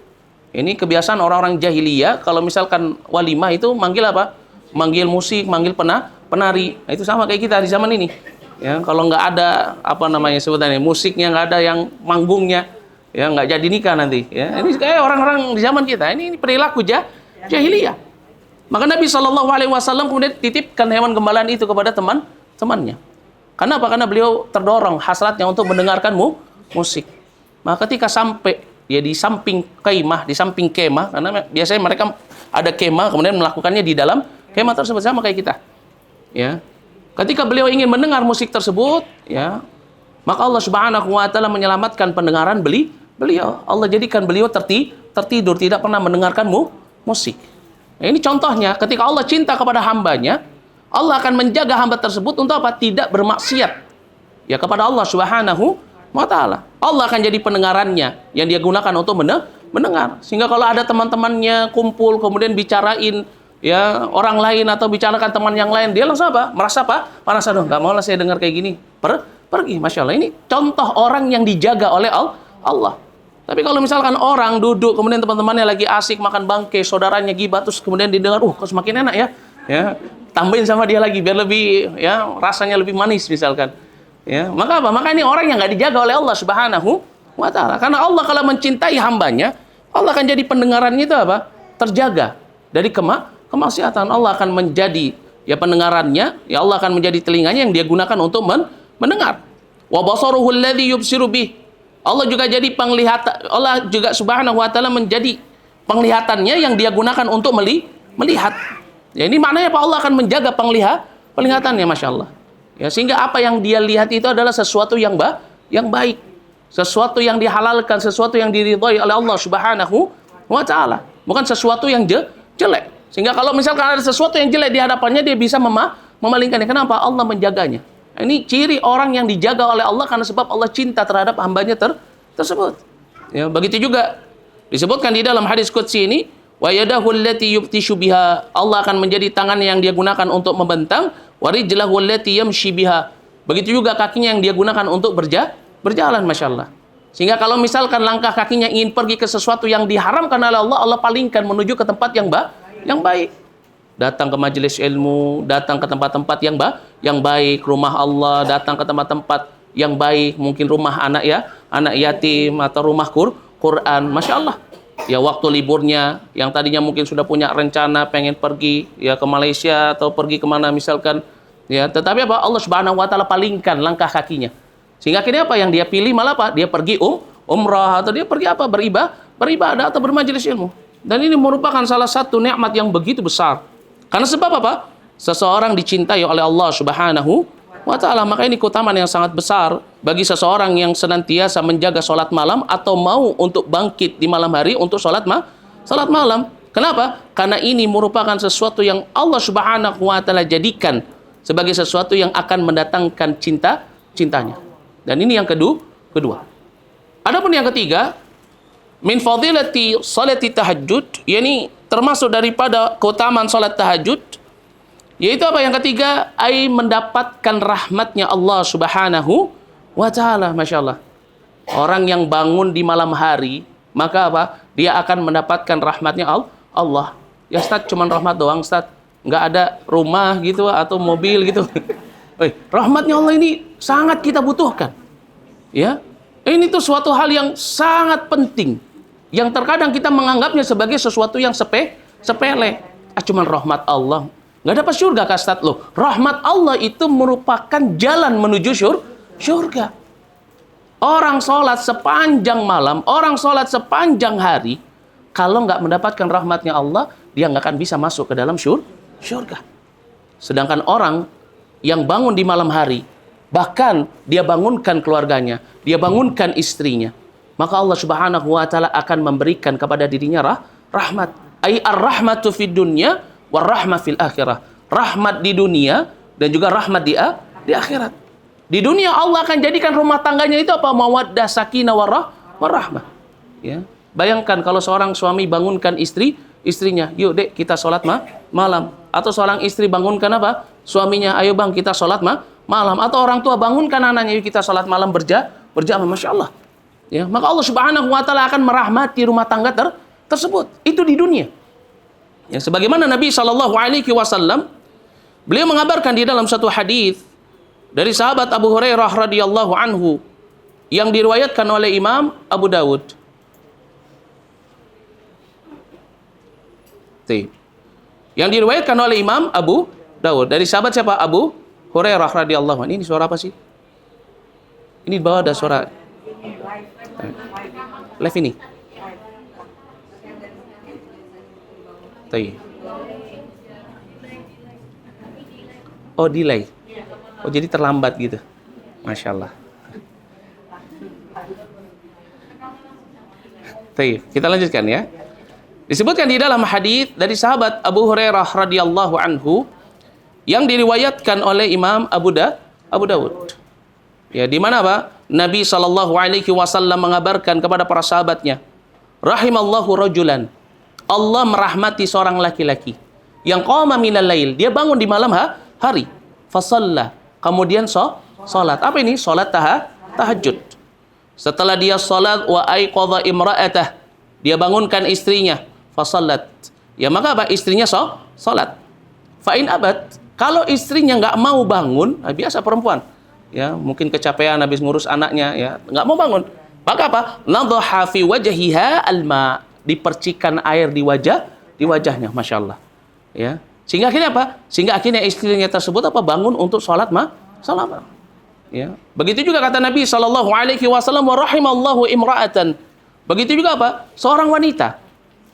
Ini kebiasaan orang-orang jahiliyah, kalau misalkan walimah itu manggil apa? Manggil musik, manggil penari. Nah, itu sama kayak kita di zaman ini. Ya, kalau nggak ada apa namanya sebutannya musiknya, nggak ada yang manggungnya, ya nggak jadi nikah nanti. Ya, ini kayak orang-orang di zaman kita. Ini perilaku jahiliyah. Maka Nabi Shallallahu alaihi wasallam kemudian titipkan hewan gembalaan itu kepada temannya. Kenapa? Karena beliau terdorong hasratnya untuk mendengarkan musik. Maka ketika sampai ya di samping kemah, karena biasanya mereka ada kemah, kemudian melakukannya di dalam kemah tersebut, sama kayak kita. Ya. Ketika beliau ingin mendengar musik tersebut, ya, maka Allah Subhanahu wa taala menyelamatkan pendengaran beliau. Allah jadikan beliau tertidur, tidak pernah mendengarkan musik. Nah, ini contohnya ketika Allah cinta kepada hambanya, Allah akan menjaga hamba tersebut untuk apa? Tidak bermaksiat ya kepada Allah Subhanahu wa taala. Allah akan jadi pendengarannya yang dia gunakan untuk mendengar. Sehingga kalau ada teman-temannya kumpul kemudian bicarain ya orang lain atau bicarakan teman yang lain, dia langsung apa? Merasa apa? Panas, aduh, nggak mau lah saya dengar kayak gini. Pergi, Masya Allah. Ini contoh orang yang dijaga oleh Allah. Tapi kalau misalkan orang duduk kemudian teman-temannya lagi asik makan bangke, saudaranya gibah, terus kemudian didengar, kok semakin enak ya. Ya, tambahin sama dia lagi biar lebih ya rasanya lebih manis misalkan. Ya, maka apa? Maka ini orang yang nggak dijaga oleh Allah Subhanahu wa taala. Karena Allah kalau mencintai hambanya, Allah akan jadi pendengarannya itu apa? Terjaga dari kemaksiatan. Allah akan menjadi ya pendengarannya, ya Allah akan menjadi telinganya yang dia gunakan untuk mendengar. Wa basaruhu alladhi yubsiru bih. Allah juga jadi penglihatan, Allah juga Subhanahu wa taala menjadi penglihatannya yang dia gunakan untuk melihat. Ya, ini maknanya Pak Allah akan menjaga penglihatannya, Masya Allah. Ya, sehingga apa yang dia lihat itu adalah sesuatu yang baik, sesuatu yang dihalalkan, sesuatu yang diridhai oleh Allah Subhanahu wa taala, bukan sesuatu yang jelek. Sehingga kalau misalkan ada sesuatu yang jelek di hadapannya, dia bisa memalingkannya. Kenapa? Allah menjaganya. Ini ciri orang yang dijaga oleh Allah karena sebab Allah cinta terhadap hambanya tersebut. Ya, begitu juga disebutkan di dalam hadis qudsi ini, wa yadahu allati yubtishu biha. Allah akan menjadi tangan yang dia gunakan untuk membentang, wa rijlahu allati yamshi biha. Begitu juga kakinya yang dia gunakan untuk berjalan, Masya Allah. Sehingga kalau misalkan langkah kakinya ingin pergi ke sesuatu yang diharamkan oleh Allah, Allah palingkan menuju ke tempat yang baik. Datang ke majelis ilmu, datang ke tempat-tempat yang baik, rumah Allah, datang ke tempat-tempat yang baik, mungkin rumah anak yatim atau rumah Quran, Masya Allah. Ya, waktu liburnya yang tadinya mungkin sudah punya rencana pengen pergi ya ke Malaysia atau pergi kemana misalkan, ya, tetapi apa? Allah Subhanahu wa taala palingkan langkah kakinya. Sehingga akhirnya apa? Yang dia pilih malah apa? Dia pergi umrah atau dia pergi apa? Beribadah atau bermajelis ilmu. Dan ini merupakan salah satu nikmat yang begitu besar. Karena sebab apa? Seseorang dicintai oleh Allah Subhanahu wa taala. Maka ini keutamaan yang sangat besar bagi seseorang yang senantiasa menjaga sholat malam atau mau untuk bangkit di malam hari untuk sholat malam. Kenapa? Karena ini merupakan sesuatu yang Allah Subhanahu wa taala jadikan sebagai sesuatu yang akan mendatangkan cintanya. Dan ini yang kedua. Adapun yang ketiga, min fadilati salati tahajud, yakni termasuk daripada keutamaan salat tahajud, yaitu apa yang ketiga? Ai mendapatkan rahmatnya Allah Subhanahu wa taala, Masya Allah. Orang yang bangun di malam hari, maka apa? Dia akan mendapatkan rahmatnya Allah. Ya Ustaz, cuman rahmat doang Ustaz, nggak ada rumah gitu atau mobil gitu. Rahmatnya Allah ini sangat kita butuhkan. Ya, ini tuh suatu hal yang sangat penting. yang terkadang kita menganggapnya sebagai sesuatu yang sepele. Cuman rahmat Allah. Nggak dapat surga, Ustaz. Loh, rahmat Allah itu merupakan jalan menuju surga. Orang sholat sepanjang malam, orang sholat sepanjang hari, kalau nggak mendapatkan rahmatnya Allah, dia nggak akan bisa masuk ke dalam surga. Sedangkan orang yang bangun di malam hari, bahkan dia bangunkan keluarganya, dia bangunkan istrinya, maka Allah Subhanahu wa taala akan memberikan kepada dirinya rahmat. Ai ar-rahmatu fid dunya war rahmah fil akhirah. Rahmat di dunia dan juga rahmat di akhirat. Di dunia Allah akan jadikan rumah tangganya itu apa? Mawaddah, sakinah, warahmah. Ya. Bayangkan kalau seorang suami bangunkan istrinya, yuk dek kita sholat malam. Atau seorang istri bangunkan apa? Suaminya, ayo bang kita sholat malam. Atau orang tua bangunkan anaknya, yuk kita sholat malam berjamaah. Masya Allah. Ya. Maka Allah Subhanahu wa taala akan merahmati rumah tangga tersebut. Itu di dunia. Ya, sebagaimana Nabi SAW, beliau mengabarkan di dalam satu hadis dari sahabat Abu Hurairah radhiyallahu anhu yang diriwayatkan oleh Imam Abu Dawud. Yang diriwayatkan oleh Imam Abu Dawud dari sahabat siapa? Abu Hurairah radhiyallahu anhu. Ini suara apa sih? Ini di bawah ada suara live ini. Oh, delay. Oh, jadi terlambat gitu. Masya Allah. Kita lanjutkan ya. Disebutkan di dalam hadis dari sahabat Abu Hurairah radhiyallahu anhu yang diriwayatkan oleh Imam Abu Dawud. Ya, di mana Pak? Nabi SAW mengabarkan kepada para sahabatnya, rahimallahu rajulan. Allah merahmati seorang laki-laki yang qama minal lail, dia bangun di malam hari, fasalla, kemudian salat. Apa ini? Salat tahajud. Setelah dia salat, wa aiqadha imra'atah, dia bangunkan istrinya, fasallat. Ya, maka apa? Istrinya salat. Fa in abad, kalau istrinya nggak mau bangun, biasa perempuan, ya mungkin kecapean habis ngurus anaknya, ya nggak mau bangun. Maka apa? Nadhaha fi wajhiha alma, dipercikan air di wajahnya, masya Allah. Ya, sehingga akhirnya apa? Sehingga akhirnya istrinya tersebut apa? Bangun untuk sholat malam. Ya, begitu juga kata Nabi SAW, wa rahimallahu imra'atan. Begitu juga apa? Seorang wanita,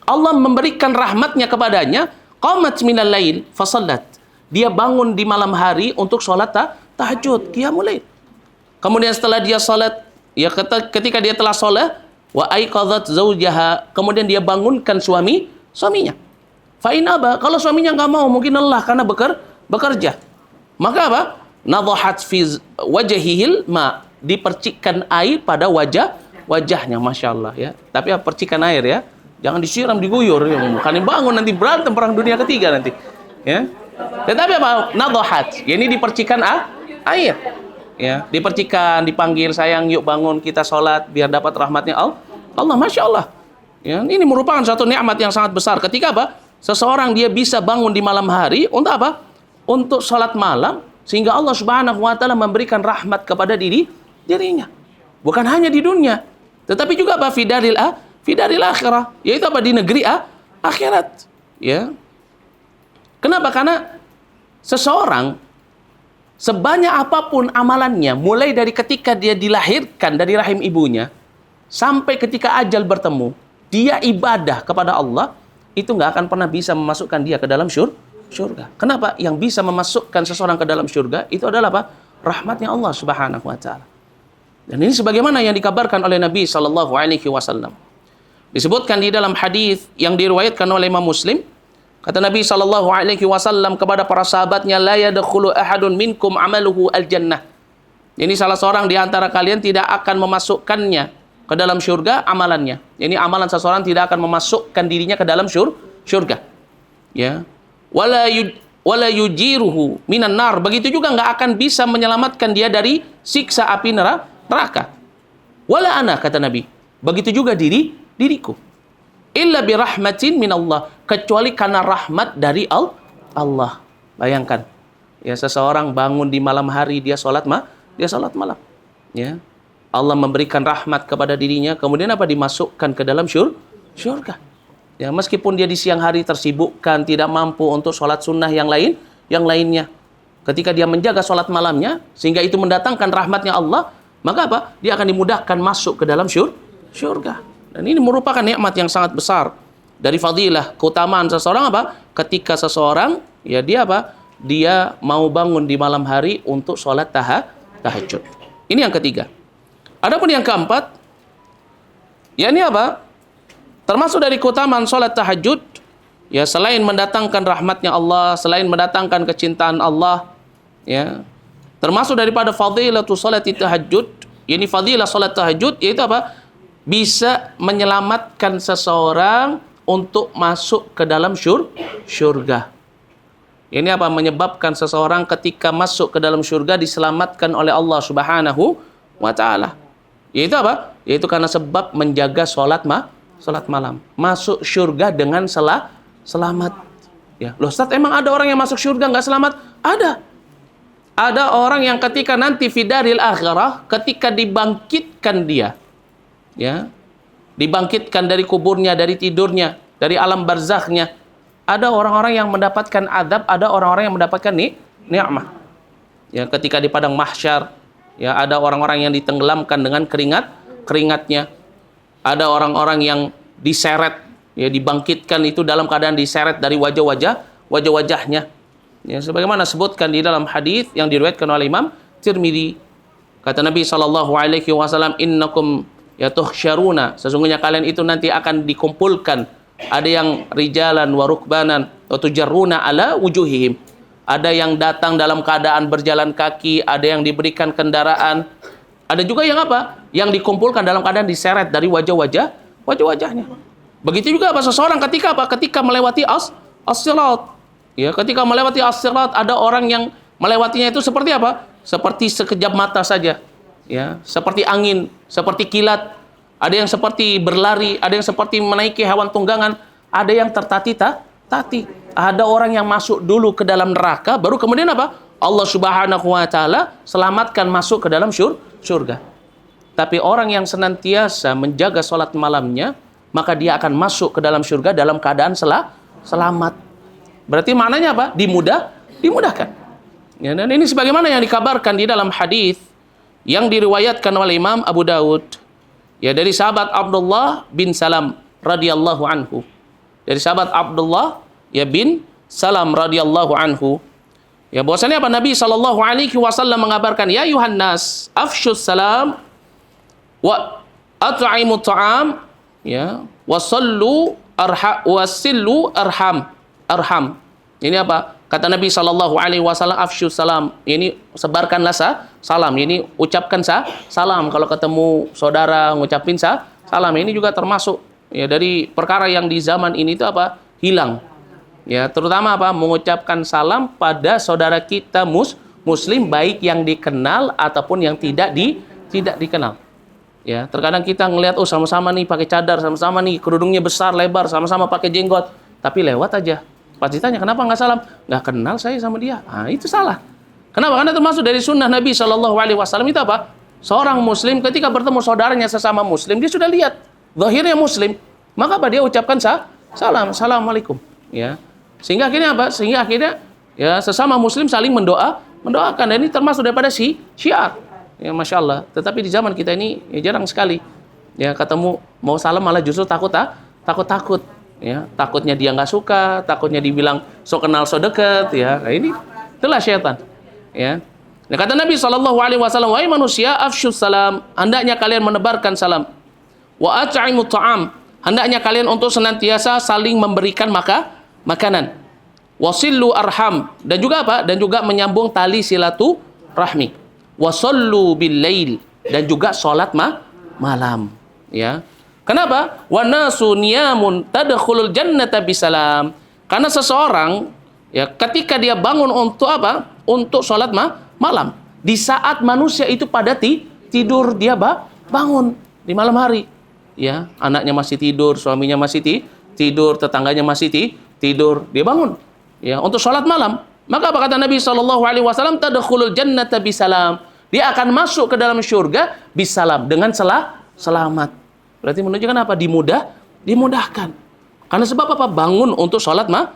Allah memberikan rahmatnya kepadanya, qamat minal lail fasallat. Dia bangun di malam hari untuk sholat tahajud, qiyamul lail. Kemudian setelah dia sholat, ya ketika dia telah sholat, wa aiqadhat zaujaha, kemudian dia bangunkan suaminya. Fa in aba, kalau suaminya nggak mau, mungkin lelah karena bekerja. Maka apa? Nadhahat fi wajhihil ma, dipercikkan air pada wajahnya, masya Allah ya. Tapi percikan air ya, jangan disiram, diguyur, ya. Bukan bangun nanti berantem perang dunia ketiga nanti. Ya. Tetapi apa? Nadhahat, ya, ini dipercikan air. Ya, dipercikan, dipanggil, sayang yuk bangun kita sholat biar dapat rahmatnya Allah, masya Allah. Ya, ini merupakan satu nikmat yang sangat besar. Ketika apa? Seseorang dia bisa bangun di malam hari untuk apa? Untuk sholat malam, sehingga Allah Subhanahu wa taala memberikan rahmat kepada dirinya. Bukan hanya di dunia, tetapi juga apa? Fi daril akhirah, yaitu apa? Di negeri akhirat. Ya. Kenapa? Karena seseorang sebanyak apapun amalannya, mulai dari ketika dia dilahirkan dari rahim ibunya sampai ketika ajal bertemu, dia ibadah kepada Allah, itu nggak akan pernah bisa memasukkan dia ke dalam surga. Kenapa? Yang bisa memasukkan seseorang ke dalam surga itu adalah apa? Rahmatnya Allah Subhanahu wa taala. Dan ini sebagaimana yang dikabarkan oleh Nabi SAW. Disebutkan di dalam hadis yang diriwayatkan oleh Imam Muslim, kata Nabi SAW kepada para sahabatnya, la yadkhulu ahadun minkum amaluhu al-jannah. Ini salah seorang di antara kalian tidak akan memasukkannya ke dalam surga amalannya. Ini amalan seseorang tidak akan memasukkan dirinya ke dalam surga. Ya. Wala yujiruhu minan nar. Begitu juga nggak akan bisa menyelamatkan dia dari siksa api neraka. Wala ana, kata Nabi. Begitu juga diriku. Illa birahmatin minallah, kecuali karena rahmat dari Allah. Bayangkan, ya seseorang bangun di malam hari, dia sholat malam. Ya. Allah memberikan rahmat kepada dirinya, kemudian apa? Dimasukkan ke dalam syurga. Ya, meskipun dia di siang hari tersibukkan, tidak mampu untuk sholat sunnah yang lainnya. Ketika dia menjaga sholat malamnya, sehingga itu mendatangkan rahmatnya Allah, maka apa? Dia akan dimudahkan masuk ke dalam syurga. Dan ini merupakan nikmat yang sangat besar. Dari fadilah, keutamaan seseorang apa? Ketika seseorang, ya dia apa? Dia mau bangun di malam hari untuk sholat tahajud. Ini yang ketiga. Adapun yang keempat, ya ini apa? Termasuk dari keutamaan sholat tahajud, ya selain mendatangkan rahmatnya Allah, selain mendatangkan kecintaan Allah, ya termasuk daripada fadilatu sholat tahajud, ini fadilah sholat tahajud, yaitu apa? Bisa menyelamatkan seseorang untuk masuk ke dalam syurga. Ini apa? Menyebabkan seseorang ketika masuk ke dalam syurga diselamatkan oleh Allah Subhanahu wa Ta'ala. Yaitu apa? Yaitu karena sebab menjaga sholat malam. Masuk syurga dengan selamat. Ya, loh Ustaz, emang ada orang yang masuk syurga nggak selamat? Ada. Ada orang yang ketika nanti fidaril akhirah, ketika dibangkitkan dia, ya, dibangkitkan dari kuburnya, dari tidurnya, dari alam barzakhnya, ada orang-orang yang mendapatkan adab, ada orang-orang yang mendapatkan nikmah. Ya, ketika di padang mahsyar, ya ada orang-orang yang ditenggelamkan dengan keringatnya. Ada orang-orang yang diseret, ya dibangkitkan itu dalam keadaan diseret dari wajah-wajahnya. Ya, sebagaimana sebutkan di dalam hadis yang diriwayatkan oleh Imam Tirmidzi. Kata Nabi SAW, innakum yatuhsyaruna, sesungguhnya kalian itu nanti akan dikumpulkan. Ada yang rijalan wa rukbanan wa tujarruna ala wujuhihim. Ada yang datang dalam keadaan berjalan kaki, ada yang diberikan kendaraan. Ada juga yang apa? Yang dikumpulkan dalam keadaan diseret dari wajah-wajahnya. Begitu juga apa? Seseorang ketika apa? Ketika melewati as-sirat. Ya, ketika melewati as-sirat, ada orang yang melewatinya itu seperti apa? Seperti sekejap mata saja. Ya, seperti angin, seperti kilat. Ada yang seperti berlari, ada yang seperti menaiki hewan tunggangan, ada yang tertati-tati. Ada orang yang masuk dulu ke dalam neraka, baru kemudian apa? Allah Subhanahu wa Ta'ala selamatkan masuk ke dalam syurga. Tapi orang yang senantiasa menjaga sholat malamnya, maka dia akan masuk ke dalam syurga dalam keadaan selamat. Berarti maknanya apa? Dimudahkan. Ya, dan ini sebagaimana yang dikabarkan di dalam hadis yang diriwayatkan oleh Imam Abu Dawud, ya dari sahabat Abdullah bin Salam radhiyallahu anhu. Dari sahabat Abdullah ya bin Salam radhiyallahu anhu. Ya bahwasanya apa? Nabi SAW mengabarkan, ya Yuhannas, afsyus salam wa at'imu ta'am, ya, wasillu arham. Ini apa? Kata Nabi SAW, afsyus salam. Ini sebarkanlah salam. Ini ucapkan salam. Kalau ketemu saudara ngucapin salam. Ini juga termasuk ya dari perkara yang di zaman ini itu apa? Hilang. Ya, terutama apa? Mengucapkan salam pada saudara kita muslim, baik yang dikenal ataupun yang tidak dikenal. Ya, terkadang kita ngelihat sama-sama nih pakai cadar, sama-sama nih kerudungnya besar lebar, sama-sama pakai jenggot, tapi lewat aja. Pas ditanya kenapa nggak salam? Nggak kenal saya sama dia. Nah, itu salah. Kenapa? Karena termasuk dari sunnah Nabi SAW itu apa? Seorang muslim ketika bertemu saudaranya sesama muslim, dia sudah lihat zahirnya muslim, maka apa? Dia ucapkan salam, assalamualaikum. Ya. Sehingga akhirnya apa? Sehingga akhirnya ya sesama muslim saling mendoakan. Dan ini termasuk daripada syiar. Ya Masya Allah. Tetapi di zaman kita ini ya, jarang sekali. Ya ketemu mau salam malah justru takut. Ya, takutnya dia nggak suka, takutnya dibilang so kenal so deket. Ya, nah, ini itulah syaitan. Ya. Nah, kata Nabi SAW, wahai manusia, afsyus salam, hendaknya kalian menebarkan salam. Wa at'imu ta'am, hendaknya kalian untuk senantiasa saling memberikan makanan. Wasillu arham, dan juga apa? Dan juga menyambung tali silaturahmi. Wasallu bil lail, dan juga salat malam. Ya. Kenapa? Wa nasu niyamun tadkhulul jannata bisalam. Karena seseorang ya ketika dia bangun untuk apa? Untuk salat malam. Di saat manusia itu pada tidur, dia bangun di malam hari. Ya, anaknya masih tidur, suaminya masih tidur, tetangganya masih tidur, dia bangun ya untuk sholat malam. Maka apa kata Nabi SAW? Tadkhulul jannata bisalam. Dia akan masuk ke dalam syurga bisalam, dengan selamat. Berarti menunjukkan apa? dimudahkan. Karena sebab apa? Bangun untuk salat malam.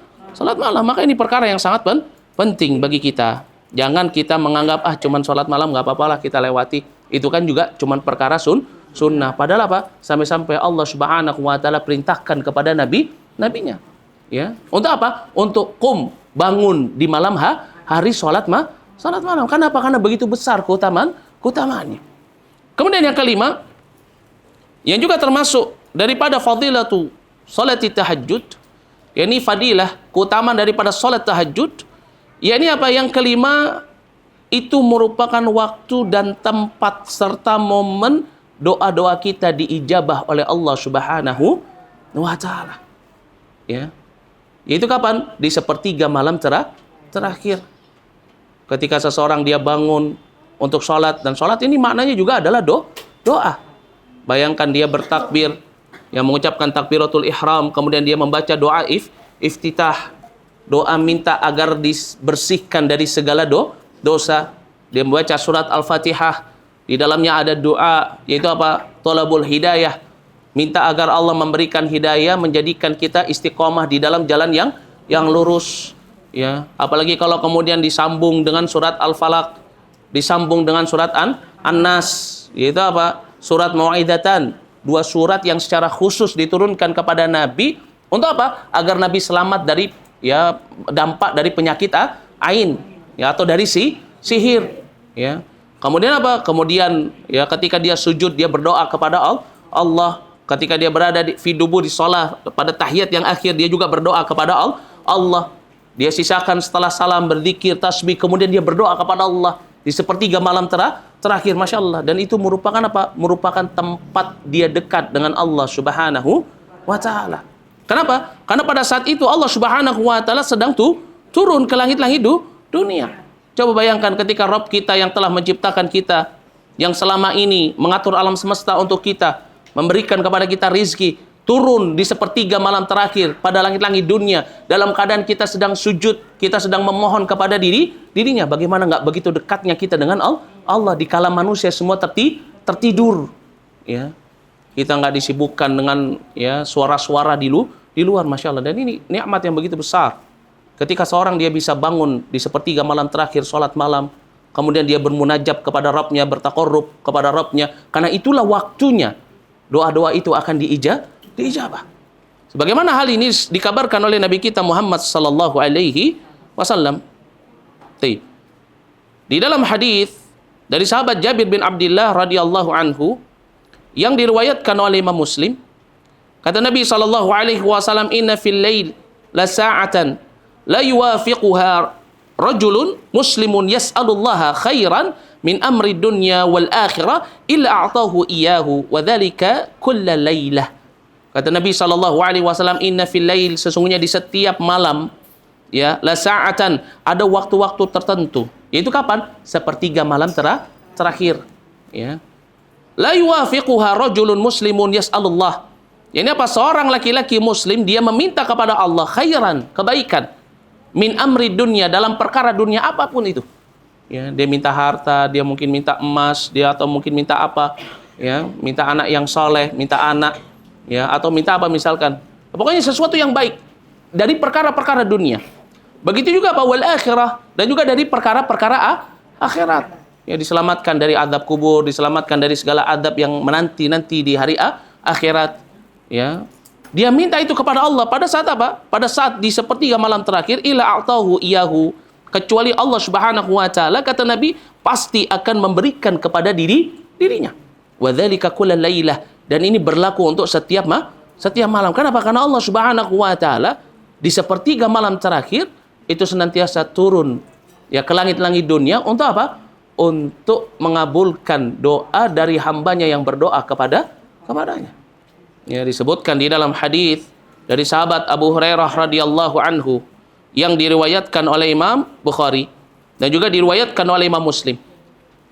Maka ini perkara yang sangat penting bagi kita. Jangan kita menganggap cuman salat malam nggak apa-apa lah kita lewati. Itu kan juga cuman perkara sunnah. Padahal apa? Sampai-sampai Allah Subhanahu wa taala perintahkan kepada nabinya. Ya. Untuk apa? Untuk bangun di malam hari salat malam. Kenapa? Karena begitu besar keutamaannya. Kemudian yang kelima, yang juga termasuk daripada fadilatu salati tahajud, yakni fadilah, keutamaan daripada salat tahajud, yakni apa? Yang kelima, itu merupakan waktu dan tempat serta momen doa-doa kita diijabah oleh Allah Subhanahu wa taala. Ya. Yaitu kapan? Di sepertiga malam terakhir. Ketika seseorang dia bangun untuk sholat, dan sholat ini maknanya juga adalah doa. Bayangkan dia bertakbir, yang mengucapkan takbiratul ihram, kemudian dia membaca doa iftitah, doa minta agar dibersihkan dari segala dosa. Dia membaca surat Al-Fatihah, di dalamnya ada doa, yaitu apa? Thalabul hidayah, minta agar Allah memberikan hidayah, menjadikan kita istiqomah di dalam jalan yang lurus. Ya, apalagi kalau kemudian disambung dengan surat Al-Falaq, disambung dengan surat An-Nas, yaitu apa? Surat Mau'idatan, dua surat yang secara khusus diturunkan kepada Nabi untuk apa? Agar Nabi selamat dari dampak dari penyakit ain, atau dari sihir, ya. Kemudian apa? Kemudian ketika dia sujud dia berdoa kepada Allah. Ketika dia berada di sholat pada tahiyat yang akhir dia juga berdoa kepada Allah. Dia sisakan setelah salam berzikir, tasbih, kemudian dia berdoa kepada Allah di sepertiga malam terakhir, Masya Allah. Dan itu merupakan apa? Merupakan tempat dia dekat dengan Allah Subhanahu wa ta'ala. Kenapa? Karena pada saat itu Allah Subhanahu wa ta'ala sedang turun ke langit-langit dunia. Coba bayangkan ketika Rabb kita yang telah menciptakan kita, yang selama ini mengatur alam semesta untuk kita, memberikan kepada kita rizki, turun di sepertiga malam terakhir pada langit-langit dunia, dalam keadaan kita sedang sujud, kita sedang memohon kepada dirinya. Bagaimana nggak begitu dekatnya kita dengan Allah di kala manusia semua tertidur, ya. Kita nggak disibukkan dengan suara-suara di luar, Masya Allah. Dan ini nikmat yang begitu besar. Ketika seorang dia bisa bangun di sepertiga malam terakhir sholat malam, kemudian dia bermunajab kepada Rabbnya, bertakarrub kepada Rabbnya, karena itulah waktunya doa-doa itu akan diijabah. Sebagaimana hal ini dikabarkan oleh Nabi kita Muhammad sallallahu alaihi wasallam. Di dalam hadis dari sahabat Jabir bin Abdullah radhiyallahu anhu yang diriwayatkan oleh Imam Muslim, kata Nabi sallallahu alaihi wasallam, "Inna fil lail la sa'atan la yuwafiquha rajulun muslimun yas'alullaha khairan min amri dunya wal akhirah illa a'tahu iyyahu wa dzalika kulla lailah." Kata Nabi sallallahu alaihi wasallam, "Inna fil lail," sesungguhnya di setiap malam, la sa'atan, ada waktu-waktu tertentu. Yaitu kapan? Sepertiga malam terakhir, ya. La yuwafiquha rajulun muslimun yas'alullah. Ini apa? Seorang laki-laki muslim dia meminta kepada Allah khairan, kebaikan, min amri dunya, dalam perkara dunia apapun itu. Ya, dia minta harta, dia mungkin minta emas, dia atau mungkin minta apa? Ya, minta anak yang soleh, minta anak, ya, atau minta apa misalkan. Pokoknya sesuatu yang baik dari perkara-perkara dunia. Begitu juga wal akhirah, dan juga dari perkara-perkara akhirat. Ya, diselamatkan dari azab kubur, diselamatkan dari segala azab yang menanti-nanti di hari akhirat. Ya. Dia minta itu kepada Allah pada saat apa? Pada saat di sepertiga malam terakhir, ila a'tahu iyahu, kecuali Allah Subhanahu wa taala, kata Nabi, pasti akan memberikan kepada dirinya. Wa dzalika kullal lailah, dan ini berlaku untuk setiap malam. Kenapa? Karena Allah Subhanahu wa taala di sepertiga malam terakhir itu senantiasa turun ke langit-langit dunia untuk apa? Untuk mengabulkan doa dari hambanya yang berdoa kepadanya. Ya, disebutkan di dalam hadis dari sahabat Abu Hurairah radhiyallahu anhu yang diriwayatkan oleh Imam Bukhari dan juga diriwayatkan oleh Imam Muslim.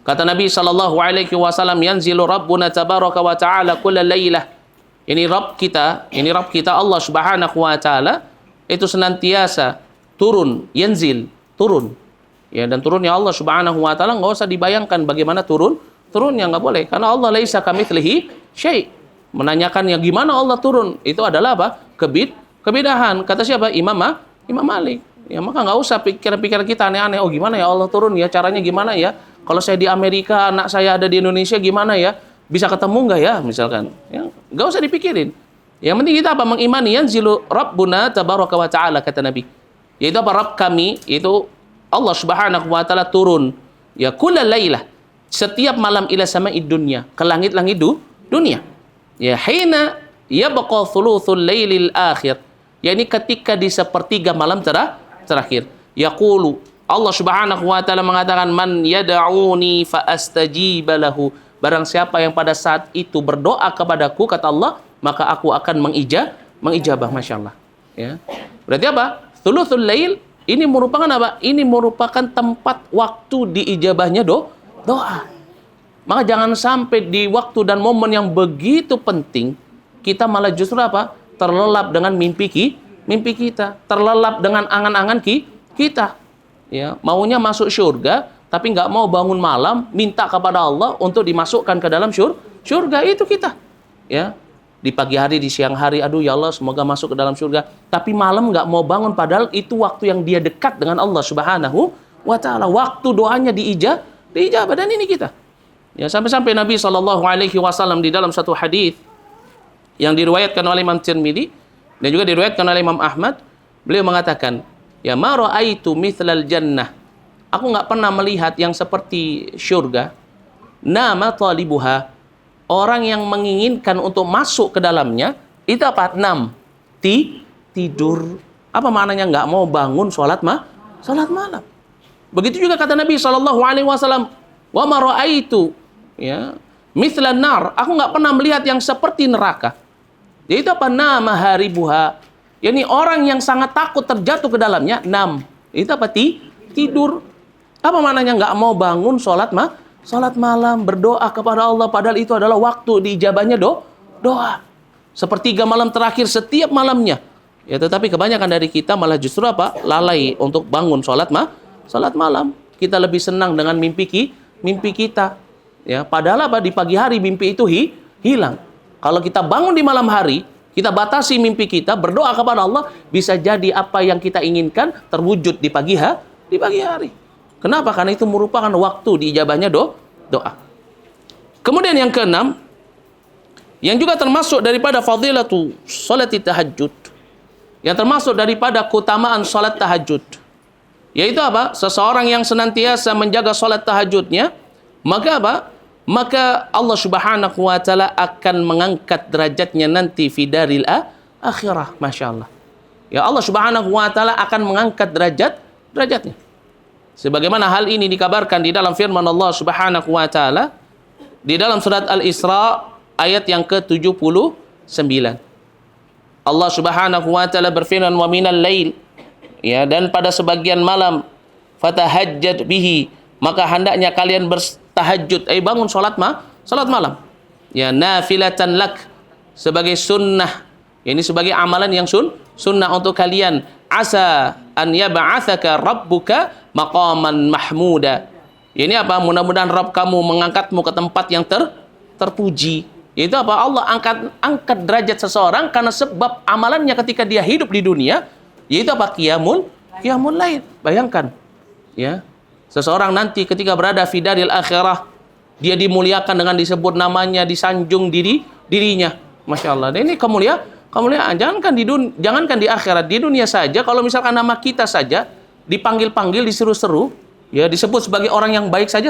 Kata Nabi sallallahu alaihi wasallam, "Yanzilu Rabbuna tabaraka wa ta'ala kullal lailah." Ini Rabb kita Allah Subhanahu wa taala itu senantiasa turun, yanzil, turun. Ya, dan turunnya Allah Subhanahu wa taala enggak usah dibayangkan bagaimana turunnya, enggak boleh, karena Allah laisa kamitslihi syai'. menanyakan yang gimana Allah turun, itu adalah apa? Kebidahan. Kata siapa? Imam Malik. Ya maka nggak usah pikiran-pikiran kita aneh-aneh. Oh gimana ya Allah turun ya? Caranya gimana ya? Kalau saya di Amerika, anak saya ada di Indonesia, gimana ya? Bisa ketemu nggak ya? Misalkan. Ya, nggak usah dipikirin. Yang penting kita apa? Mengimani yanzilu Rabbuna tabaraka wa ta'ala, kata Nabi. Yaitu apa? Rabb kami, itu Allah Subhanahu wa ta'ala turun. Ya kulla lailah. Setiap malam ila sama'id dunya. Ke langit-langit dunia. Ya hina yabqa thuluthul lailil akhir. Ya ini ketika di sepertiga malam terakhir. Yaqulu, Allah Subhanahu wa taala mengatakan, man yad'uni fa astajiba lahu. Barang siapa yang pada saat itu berdoa kepadaku, kata Allah, maka aku akan mengijabah. Masyaallah. Ya. Berarti apa? Thuluthul lail ini merupakan apa? Ini merupakan tempat waktu diijabahnya doa. Maka jangan sampai di waktu dan momen yang begitu penting kita malah justru apa? Terlelap dengan mimpi kita, terlelap dengan angan-angan kita. Ya, maunya masuk surga tapi nggak mau bangun malam minta kepada Allah untuk dimasukkan ke dalam surga, itu kita. Ya. Di pagi hari, di siang hari, aduh ya Allah semoga masuk ke dalam surga. Tapi malam nggak mau bangun padahal itu waktu yang dia dekat dengan Allah Subhanahu wa taala. Waktu doanya diijabah, dan ini kita. Ya, sampai-sampai Nabi SAW di dalam satu hadis yang diriwayatkan oleh Imam Tirmidzi dan juga diriwayatkan oleh Imam Ahmad, beliau mengatakan, ya ma ra'aitu mithlal jannah. Aku nggak pernah melihat yang seperti surga. Nama talibuha. Orang yang menginginkan untuk masuk ke dalamnya, itu apa? Tidur. Apa maknanya nggak mau bangun sholat malam? Begitu juga kata Nabi SAW, wa ma ra'aitu ya mithlan nar. Aku nggak pernah melihat yang seperti neraka. Yaitu apa? Nama haribuha. Yani orang yang sangat takut terjatuh ke dalamnya. Itu apa? Tidur. Apa maknanya nggak mau bangun sholat malam, berdoa kepada Allah, padahal itu adalah waktu diijabahnya doa. Sepertiga malam terakhir setiap malamnya. Ya, tetapi kebanyakan dari kita malah justru apa? Lalai untuk bangun sholat malam. Kita lebih senang dengan mimpi kita. Ya, padahal apa? Di pagi hari mimpi itu hilang. Kalau kita bangun di malam hari, kita batasi mimpi kita, berdoa kepada Allah, bisa jadi apa yang kita inginkan terwujud di pagi hari. Kenapa? Karena itu merupakan waktu diijabahnya doa. Kemudian yang keenam, yang juga termasuk daripada fadilatu salat tahajud, yang termasuk daripada keutamaan salat tahajud, yaitu apa? Seseorang yang senantiasa menjaga salat tahajudnya, maka apa? Maka Allah Subhanahu wa taala akan mengangkat derajatnya nanti fi daril akhirah. Masya Allah. Ya, Allah Subhanahu wa taala akan mengangkat derajatnya. Sebagaimana hal ini dikabarkan di dalam firman Allah Subhanahu wa taala di dalam surat Al-Isra ayat yang ke-79. Allah Subhanahu wa taala berfirman, wa minal lail, ya, dan pada sebagian malam, fatahajjad bihi, maka hendaknya kalian bertahajud, bangun salat malam. Ya, nafilatan lak, sebagai sunnah. Ini sebagai amalan yang sunnah untuk kalian. Asa an yab'atsaka rabbuka maqaman mahmuda. Ini apa? Mudah-mudahan Rabb kamu mengangkatmu ke tempat yang terpuji. Itu apa? Allah angkat derajat seseorang karena sebab amalannya ketika dia hidup di dunia, yaitu apa? Qiyamul lail. Bayangkan, ya. Seseorang nanti ketika berada fi daril akhirah, dia dimuliakan dengan disebut namanya, disanjung dirinya. Masya Allah. Dan ini kemuliaan. Jangankan di akhirat, di dunia saja, kalau misalkan nama kita saja dipanggil-panggil, disuruh-seru, ya, disebut sebagai orang yang baik saja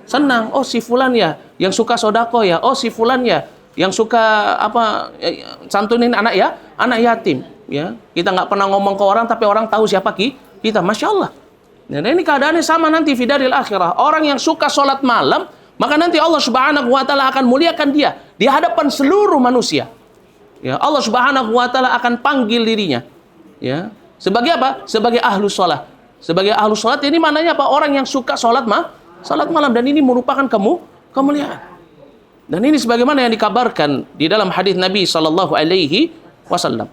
senang. Oh, si fulan ya yang suka sodako ya. Oh, si fulan ya yang suka santunin anak yatim, ya. Kita nggak pernah ngomong ke orang tapi orang tahu siapa kita. Masya Allah. Nah, ini keadaannya sama nanti fi daril akhirah. Orang yang suka sholat malam, maka nanti Allah Subhanahu wa taala akan muliakan dia di hadapan seluruh manusia. Ya, Allah Subhanahu wa taala akan panggil dirinya. Ya. Sebagai apa? Sebagai ahlu sholat. Sebagai ahlu sholat ini maknanya apa? Orang yang suka sholat malam, dan ini merupakan kemuliaan. Dan ini sebagaimana yang dikabarkan di dalam hadis Nabi sallallahu alaihi wasallam.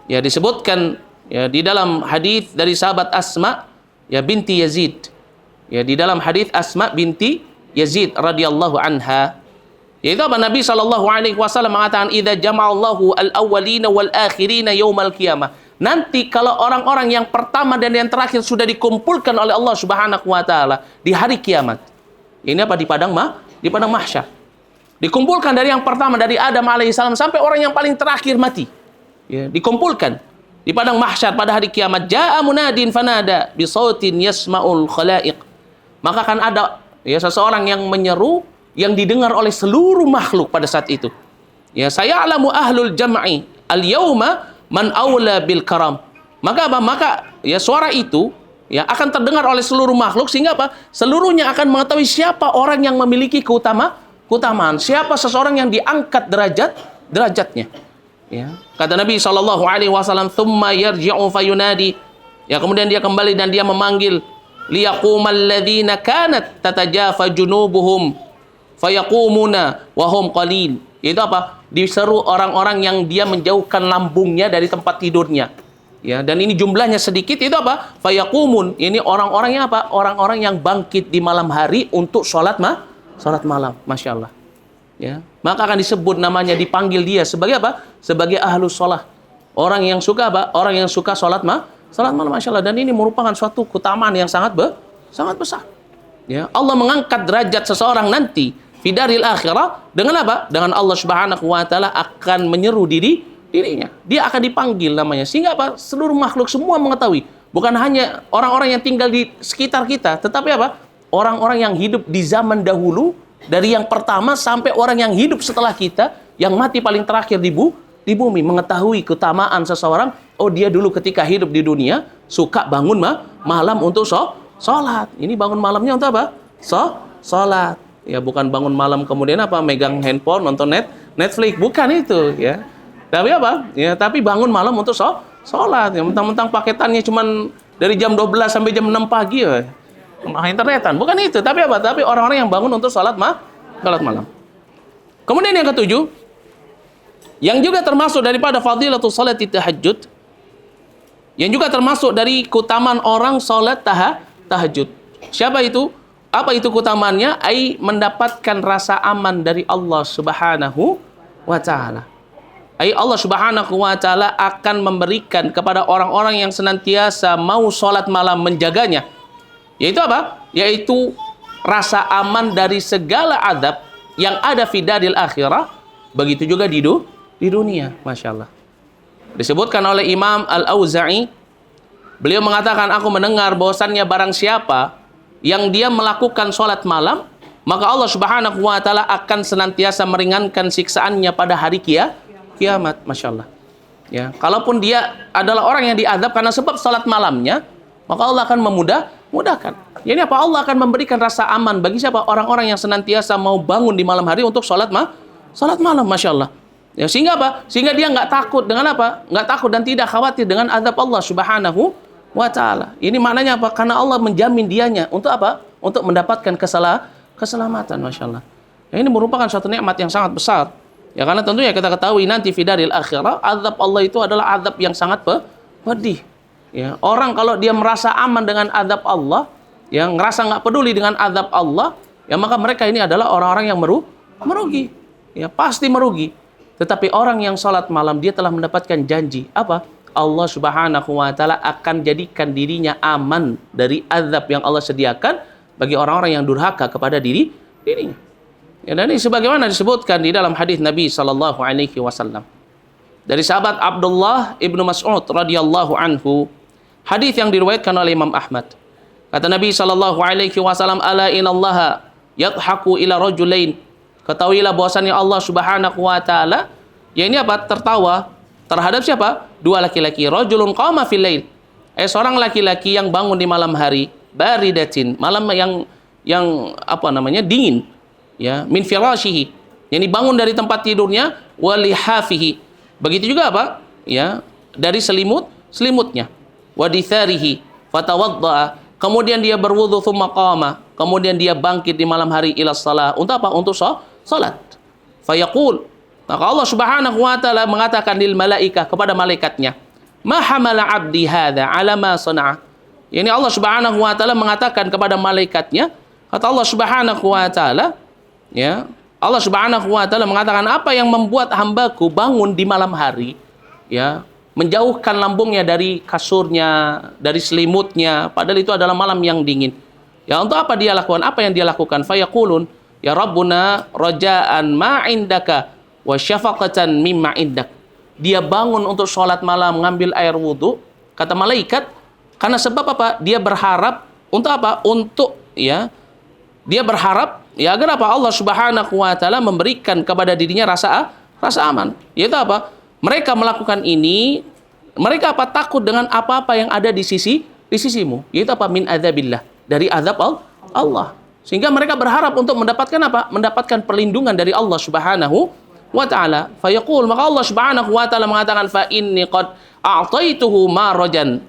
Ya, disebutkan ya di dalam hadis dari sahabat Asma ya binti Yazid. Ya, di dalam hadis Asma binti Yazid radhiyallahu anha. Yaitu apa? Nabi SAW mengatakan, idza jama'allahu al-awwalina wal akhirina yaumal qiyamah. Nanti kalau orang-orang yang pertama dan yang terakhir sudah dikumpulkan oleh Allah Subhanahu wa taala di hari kiamat. Ini apa? Di padang mahsyar. Dikumpulkan dari yang pertama, dari Adam alaihissalam sampai orang yang paling terakhir mati. Ya, dikumpulkan di padang mahsyar pada hari kiamat. Ja'a munadin fanada bi sautin yasma'ul khalaiq. Maka akan ada seseorang yang menyeru yang didengar oleh seluruh makhluk pada saat itu. Ya, saya alamu ahlul jam'i al-yauma man aula bil karam. Maka apa? Maka suara itu akan terdengar oleh seluruh makhluk, sehingga apa? Seluruhnya akan mengetahui siapa orang yang memiliki keutamaan, siapa seseorang yang diangkat derajatnya. Ya. Kata Nabi SAW, "Tsumma yarji'u fayunadi." Ya, kemudian dia kembali dan dia memanggil, liyaqumal ladzina kanat tatajafa junubuhum fayaqumuna wa hum qalil. Itu apa? Diseru orang-orang yang dia menjauhkan lambungnya dari tempat tidurnya. Ya, dan ini jumlahnya sedikit, itu apa? Fayaqumun. Ini orang-orangnya apa? Orang-orang yang bangkit di malam hari untuk sholat malam. Masya Allah. Ya, maka akan disebut namanya, dipanggil dia sebagai apa? Sebagai ahlus sholah. Orang yang suka apa? Orang yang suka sholat malam. Masya Allah. Dan ini merupakan suatu keutamaan yang sangat besar. Ya, Allah mengangkat derajat seseorang nanti fidaril akhirah dengan apa? Dengan Allah Subhanahu wa taala akan menyeru dirinya. Dia akan dipanggil namanya. Sehingga apa? Seluruh makhluk semua mengetahui. Bukan hanya orang-orang yang tinggal di sekitar kita, tetapi apa? Orang-orang yang hidup di zaman dahulu, dari yang pertama sampai orang yang hidup setelah kita, yang mati paling terakhir di bumi, mengetahui keutamaan seseorang. Oh, dia dulu ketika hidup di dunia suka bangun malam untuk sholat. Ini bangun malamnya untuk apa? Sholat. Ya, bukan bangun malam kemudian apa? Megang handphone, nonton Netflix. Bukan itu, ya. Tapi apa? Ya, tapi bangun malam untuk sholat. Ya, mentang-mentang paketannya cuman dari jam 12 sampai jam 6 pagi ya. Internetan. Bukan itu. Tapi apa? Tapi orang-orang yang bangun untuk sholat malam. Kemudian yang ketujuh, yang juga termasuk daripada fadilatul salati tahajud, yang juga termasuk dari keutamaan orang sholat tahajud. Siapa itu? Apa itu keutamaannya? Ai mendapatkan rasa aman dari Allah Subhanahu wa taala. Ai Allah Subhanahu wa taala akan memberikan kepada orang-orang yang senantiasa mau sholat malam menjaganya. Yaitu apa? Yaitu rasa aman dari segala adab yang ada fi daril akhirah, begitu juga di dunia. Masya Allah. Disebutkan oleh Imam Al-Auza'i, beliau mengatakan, aku mendengar bahwasannya barang siapa yang dia melakukan sholat malam, maka Allah Subhanahu wa taala akan senantiasa meringankan siksaannya pada hari kiamat. Masya Allah. Ya, kalaupun dia adalah orang yang diadab karena sebab sholat malamnya, maka Allah akan memudahkan. Jadi apa? Allah akan memberikan rasa aman bagi siapa? Orang-orang yang senantiasa mau bangun di malam hari untuk sholat malam. Masya Allah. Ya, sehingga apa? Sehingga dia nggak takut dengan apa? Nggak takut dan tidak khawatir dengan azab Allah Subhanahu wa ta'ala. Ini maknanya apa? Karena Allah menjamin dianya untuk apa? Untuk mendapatkan keselamatan. Masya Allah. Ya, ini merupakan suatu nikmat yang sangat besar. Ya, karena tentunya kita ketahui nanti fidaril akhirah, azab Allah itu adalah azab yang sangat pedih. Ya, orang kalau dia merasa aman dengan azab Allah, yang ngerasa nggak peduli dengan azab Allah, ya maka mereka ini adalah orang-orang yang merugi. Ya, pasti merugi. Tetapi orang yang sholat malam, dia telah mendapatkan janji. Apa? Allah Subhanahu wa ta'ala akan jadikan dirinya aman dari azab yang Allah sediakan bagi orang-orang yang durhaka kepada dirinya. Ya, dan ini sebagaimana disebutkan di dalam hadis Nabi sallallahu alaihi wasallam. Dari sahabat Abdullah ibnu Mas'ud radhiyallahu anhu, hadis yang diriwayatkan oleh Imam Ahmad. Kata Nabi sallallahu alaihi wasallam, ala inallaha yadhaku ila rajulain. Ketahuilah bahwasannya Allah Subhanahu wa taala, ya ini apa? Tertawa terhadap siapa? Dua laki-laki. Rajulun qama fil lail. Seorang laki-laki yang bangun di malam hari, baridatin, malam yang apa namanya? Dingin. Ya, min firashihi. Yani bangun dari tempat tidurnya, walihafihi. Begitu juga apa? Ya, dari selimutnya. Waditharihi, fatawaddaa. Kemudian dia berwudu, thumma qama. Kemudian dia bangkit di malam hari ila shalah. Untuk apa? Untuk salat. Fayaqul. Maka Allah Subhanahu wa taala mengatakan lil malaikah, kepada malaikatnya, ma hamala 'abdi hadza 'ala ma sana'a. Yani Allah Subhanahu wa taala mengatakan kepada malaikatnya, kata Allah Subhanahu wa taala, ya, Allah Subhanahu wa taala mengatakan, apa yang membuat hambaku bangun di malam hari, ya, menjauhkan lambungnya dari kasurnya, dari selimutnya, padahal itu adalah malam yang dingin. Ya, untuk apa dia lakukan? Apa yang dia lakukan? Fayaqulun, ya Rabbuna raja'an ma indaka wa syafaqatan mimma indak. Dia bangun untuk sholat malam, ngambil air wudhu, kata malaikat, karena sebab apa? Dia berharap untuk apa? Untuk, ya, dia berharap, ya, agar apa? Allah Subhanahu wa taala memberikan kepada dirinya rasa aman. Yaitu apa? Mereka melakukan ini, mereka apa? Takut dengan apa-apa yang ada di sisimu. Yaitu apa? Min adzabillah, dari azab Allah. Sehingga mereka berharap untuk mendapatkan apa? Mendapatkan perlindungan dari Allah Subhanahu wa taala. Fayaqul, maka Allah Subhanahu wa taala mengatakan, fa inni qad a'taituhu marajan.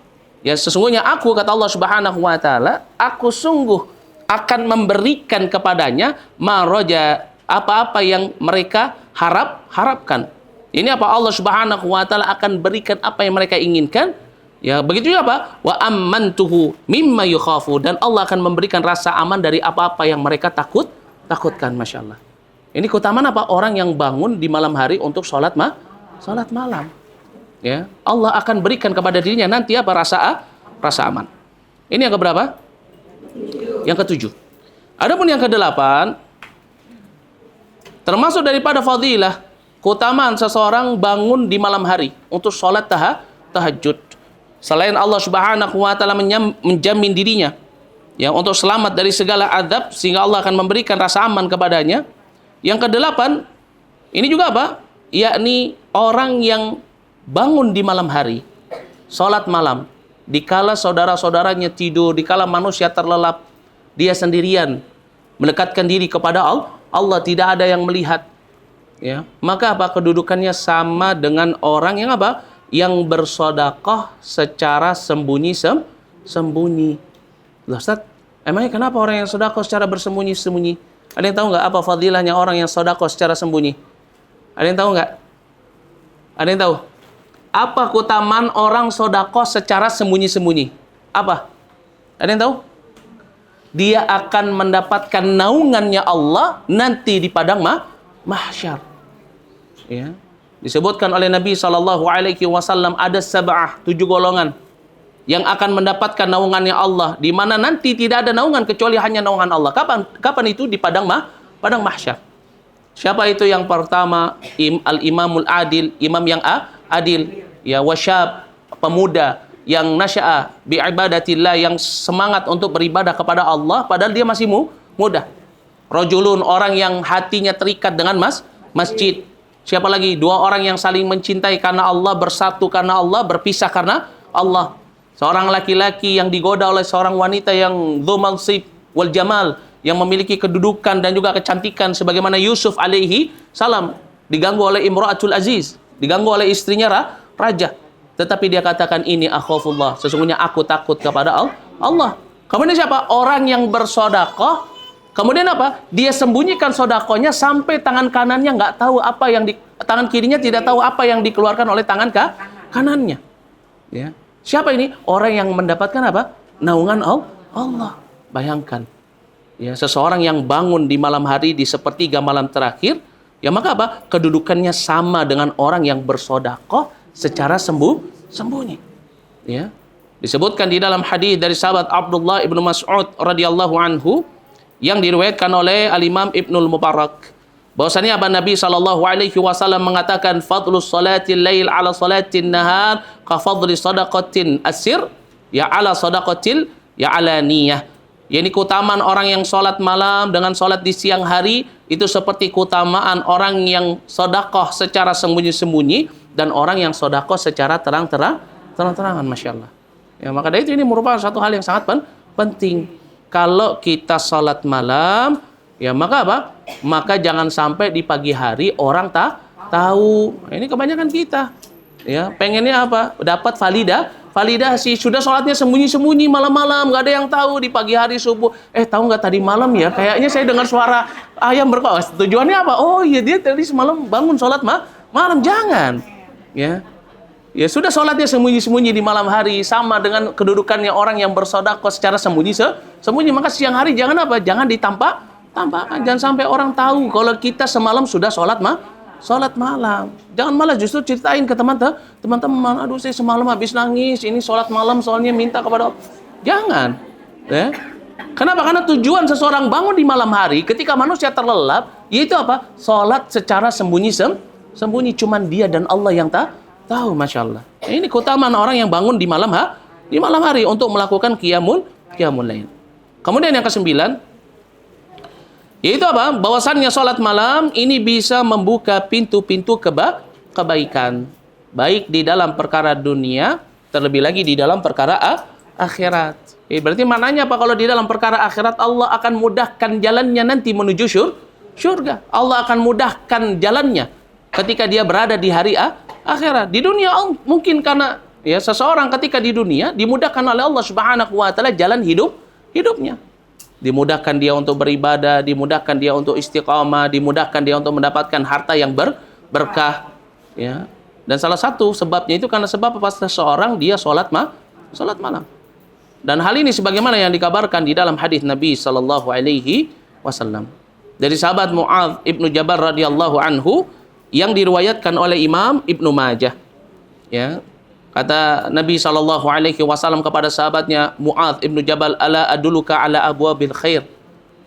Ya, sesungguhnya aku, kata Allah Subhanahu wa taala, aku sungguh akan memberikan kepadanya maraja, apa-apa yang mereka harapkan. Ini apa? Allah Subhanahu wa taala akan berikan apa yang mereka inginkan. Ya, begitu juga apa? Wa ammantuhu mimma yukhafu, dan Allah akan memberikan rasa aman dari apa-apa yang mereka takutkan. Masya Allah. Ini keutamaan apa? Orang yang bangun di malam hari untuk sholat malam. Ya, Allah akan berikan kepada dirinya nanti apa? Rasa aman. Ini yang keberapa? Yang ketujuh. Adapun yang kedelapan, termasuk daripada fadilah, keutamaan seseorang bangun di malam hari untuk sholat tahajud. Selain Allah Subhanahu wa taala menjamin dirinya, ya, untuk selamat dari segala azab, sehingga Allah akan memberikan rasa aman kepadanya. Yang kedelapan, ini juga apa? Yakni orang yang bangun di malam hari, sholat malam, dikala saudara-saudaranya tidur, dikala manusia terlelap, dia sendirian mendekatkan diri kepada Allah, tidak ada yang melihat. Ya, maka apa? Kedudukannya sama dengan orang yang apa? Yang bersedekah secara sembunyi. Loh, Ustaz, emangnya kenapa orang yang sedekah secara bersembunyi-sembunyi? Ada yang tahu nggak apa fadilahnya orang yang sedekah secara sembunyi? Ada yang tahu nggak? Ada yang tahu? Apa keutamaan orang sedekah secara sembunyi-sembunyi? Apa? Ada yang tahu? Dia akan mendapatkan naungannya Allah nanti di padang mahsyar. Ya. Disebutkan oleh Nabi SAW ada 7 golongan yang akan mendapatkan naungannya Allah, di mana nanti tidak ada naungan kecuali hanya naungan Allah. Kapan itu? Di padang mahsyar. Siapa itu? Yang pertama, al-imamul adil, imam yang adil, ya, wasyab, pemuda yang nasya'a bi ibadatillah, yang semangat untuk beribadah kepada Allah padahal dia masih muda. Rajulun, orang yang hatinya terikat dengan masjid. Siapa lagi? 2 orang yang saling mencintai karena Allah, bersatu karena Allah, berpisah karena Allah. Seorang laki-laki yang digoda oleh seorang wanita yang dzu mansib wal jamal, yang memiliki kedudukan dan juga kecantikan sebagaimana Yusuf alaihi salam diganggu oleh Imra'atul Aziz, diganggu oleh istrinya raja. Tetapi dia katakan, ini akhafullah, sesungguhnya aku takut kepada Allah. Kemudian siapa? Orang yang bersedekah, kemudian apa? Dia sembunyikan sedekahnya sampai tangan kanannya nggak tahu apa yang tangan kirinya tidak tahu apa yang dikeluarkan oleh tangan kanannya. Ya. Siapa ini? Orang yang mendapatkan apa? Naungan Allah. Bayangkan. Ya, seseorang yang bangun di malam hari di sepertiga malam terakhir, ya, maka apa? Kedudukannya sama dengan orang yang bersedekah secara sembunyi. Ya. Disebutkan di dalam hadis dari sahabat Abdullah ibnu Mas'ud radhiyallahu anhu yang diriwayatkan oleh Al-Imam Ibnul Mubarak, bahwasanya apa? Nabi SAW mengatakan, fadlus salatil lail ala salatin nahar ka fadli sadaqatin asir ya ala sadaqatil ya ala niyah. Yani keutamaan orang yang sholat malam dengan sholat di siang hari itu seperti keutamaan orang yang sedekah secara sembunyi-sembunyi dan orang yang sedekah secara terang-terangan. Masya Allah. Ya, maka dari itu ini merupakan satu hal yang sangat penting. Kalau kita sholat malam, ya, maka apa? Maka jangan sampai di pagi hari orang tahu. Ini kebanyakan kita. Ya, pengennya apa? Dapat validasi. Sudah sholatnya sembunyi-sembunyi malam-malam, nggak ada yang tahu. Di pagi hari subuh, tahu nggak tadi malam ya? Kayaknya saya dengar suara ayam berkokok. Tujuannya apa? Oh iya, dia tadi semalam bangun sholat malam. Jangan. Ya sudah, sholatnya sembunyi-sembunyi di malam hari, sama dengan kedudukannya orang yang bersedekah secara sembunyi. Maka siang hari jangan apa? Jangan Tambahkan, jangan sampai orang tahu kalau kita semalam sudah sholat malam. Jangan malah justru ceritain ke teman-teman, aduh saya semalam habis nangis, ini sholat malam soalnya minta kepada Allah. Jangan. Ya. Kenapa? Karena tujuan seseorang bangun di malam hari ketika manusia terlelap, yaitu apa? Sholat secara sembunyi, cuman dia dan Allah yang tahu, Masya Allah. Ini keutamaan orang yang bangun di malam hari untuk melakukan qiyamul lail. Kemudian yang ke-9, yaitu apa? Bahwasannya sholat malam ini bisa membuka pintu-pintu kebaikan. Baik di dalam perkara dunia, terlebih lagi di dalam perkara akhirat. Berarti maknanya apa? Kalau di dalam perkara akhirat, Allah akan mudahkan jalannya nanti menuju surga. Allah akan mudahkan jalannya ketika dia berada di hari akhirat. Di dunia mungkin karena ya seseorang ketika di dunia dimudahkan oleh Allah Subhanahu wa taala jalan hidupnya. Dimudahkan dia untuk beribadah, dimudahkan dia untuk istiqamah, dimudahkan dia untuk mendapatkan harta yang berkah, ya. Dan salah satu sebabnya itu karena sebab pas seseorang dia sholat malam. Dan hal ini sebagaimana yang dikabarkan di dalam hadis Nabi sallallahu alaihi wasallam dari sahabat Mu'adz ibnu Jabal radhiyallahu anhu yang diriwayatkan oleh Imam Ibnu Majah. Ya. Kata Nabi sallallahu alaihi wasallam kepada sahabatnya Mu'adz ibnu Jabal, ala aduluka ala abwabil khair.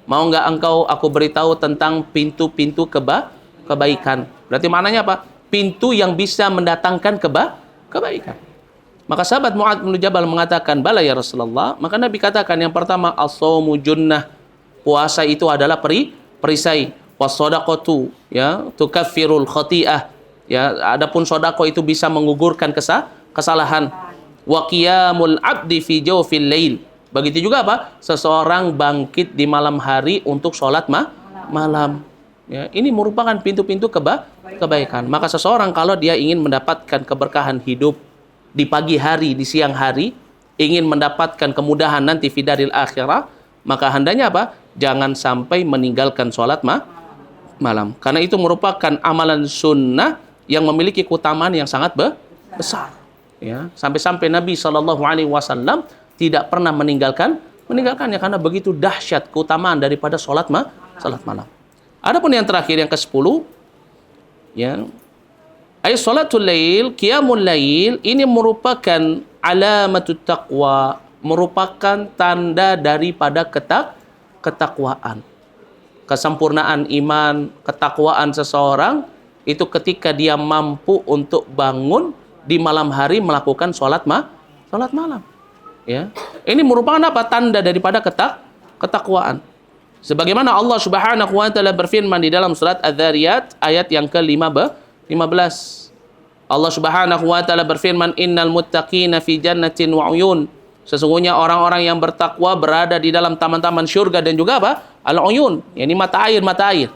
Mau enggak engkau aku beritahu tentang pintu-pintu kebaikan. Berarti maknanya apa? Pintu yang bisa mendatangkan kebaikan. Maka sahabat Mu'adz bin Jabal mengatakan, "Bala ya Rasulullah." Maka Nabi katakan yang pertama, as-shaumu junnah. Puasa itu adalah perisai. Was-shadaqatu, ya, tukaffirul khati'ah. Ya, adapun sedekah itu bisa menggugurkan kesalahan. Wa qiyamul 'abdi fi jawfil lail. Begitu juga apa? Seseorang bangkit di malam hari untuk sholat malam. Ya, ini merupakan pintu-pintu kebaikan. Maka seseorang kalau dia ingin mendapatkan keberkahan hidup di pagi hari, di siang hari, ingin mendapatkan kemudahan nanti fidaril akhirah, maka hendaknya apa? Jangan sampai meninggalkan sholat malam. Karena itu merupakan amalan sunnah yang memiliki keutamaan yang sangat besar. Ya, sampai-sampai Nabi SAW tidak pernah meninggalkannya karena begitu dahsyat keutamaan daripada sholat malam. Adapun yang terakhir yang ke-10, ya, sholatul lail, qiyamul lail, ini merupakan alamatut taqwa, merupakan tanda daripada ketakwaan. Kesempurnaan iman, ketakwaan seseorang itu ketika dia mampu untuk bangun di malam hari melakukan sholat malam. Ya. Ini merupakan apa? Tanda daripada ketakwaan. Sebagaimana Allah Subhanahu wa taala berfirman di dalam surat Adz-Dzariyat ayat yang ke-15. Allah Subhanahu wa taala berfirman, "Innal muttaqina fi jannatin wa 'uyun." Sesungguhnya orang-orang yang bertakwa berada di dalam taman-taman syurga dan juga apa? Al-'uyun, yakni mata air.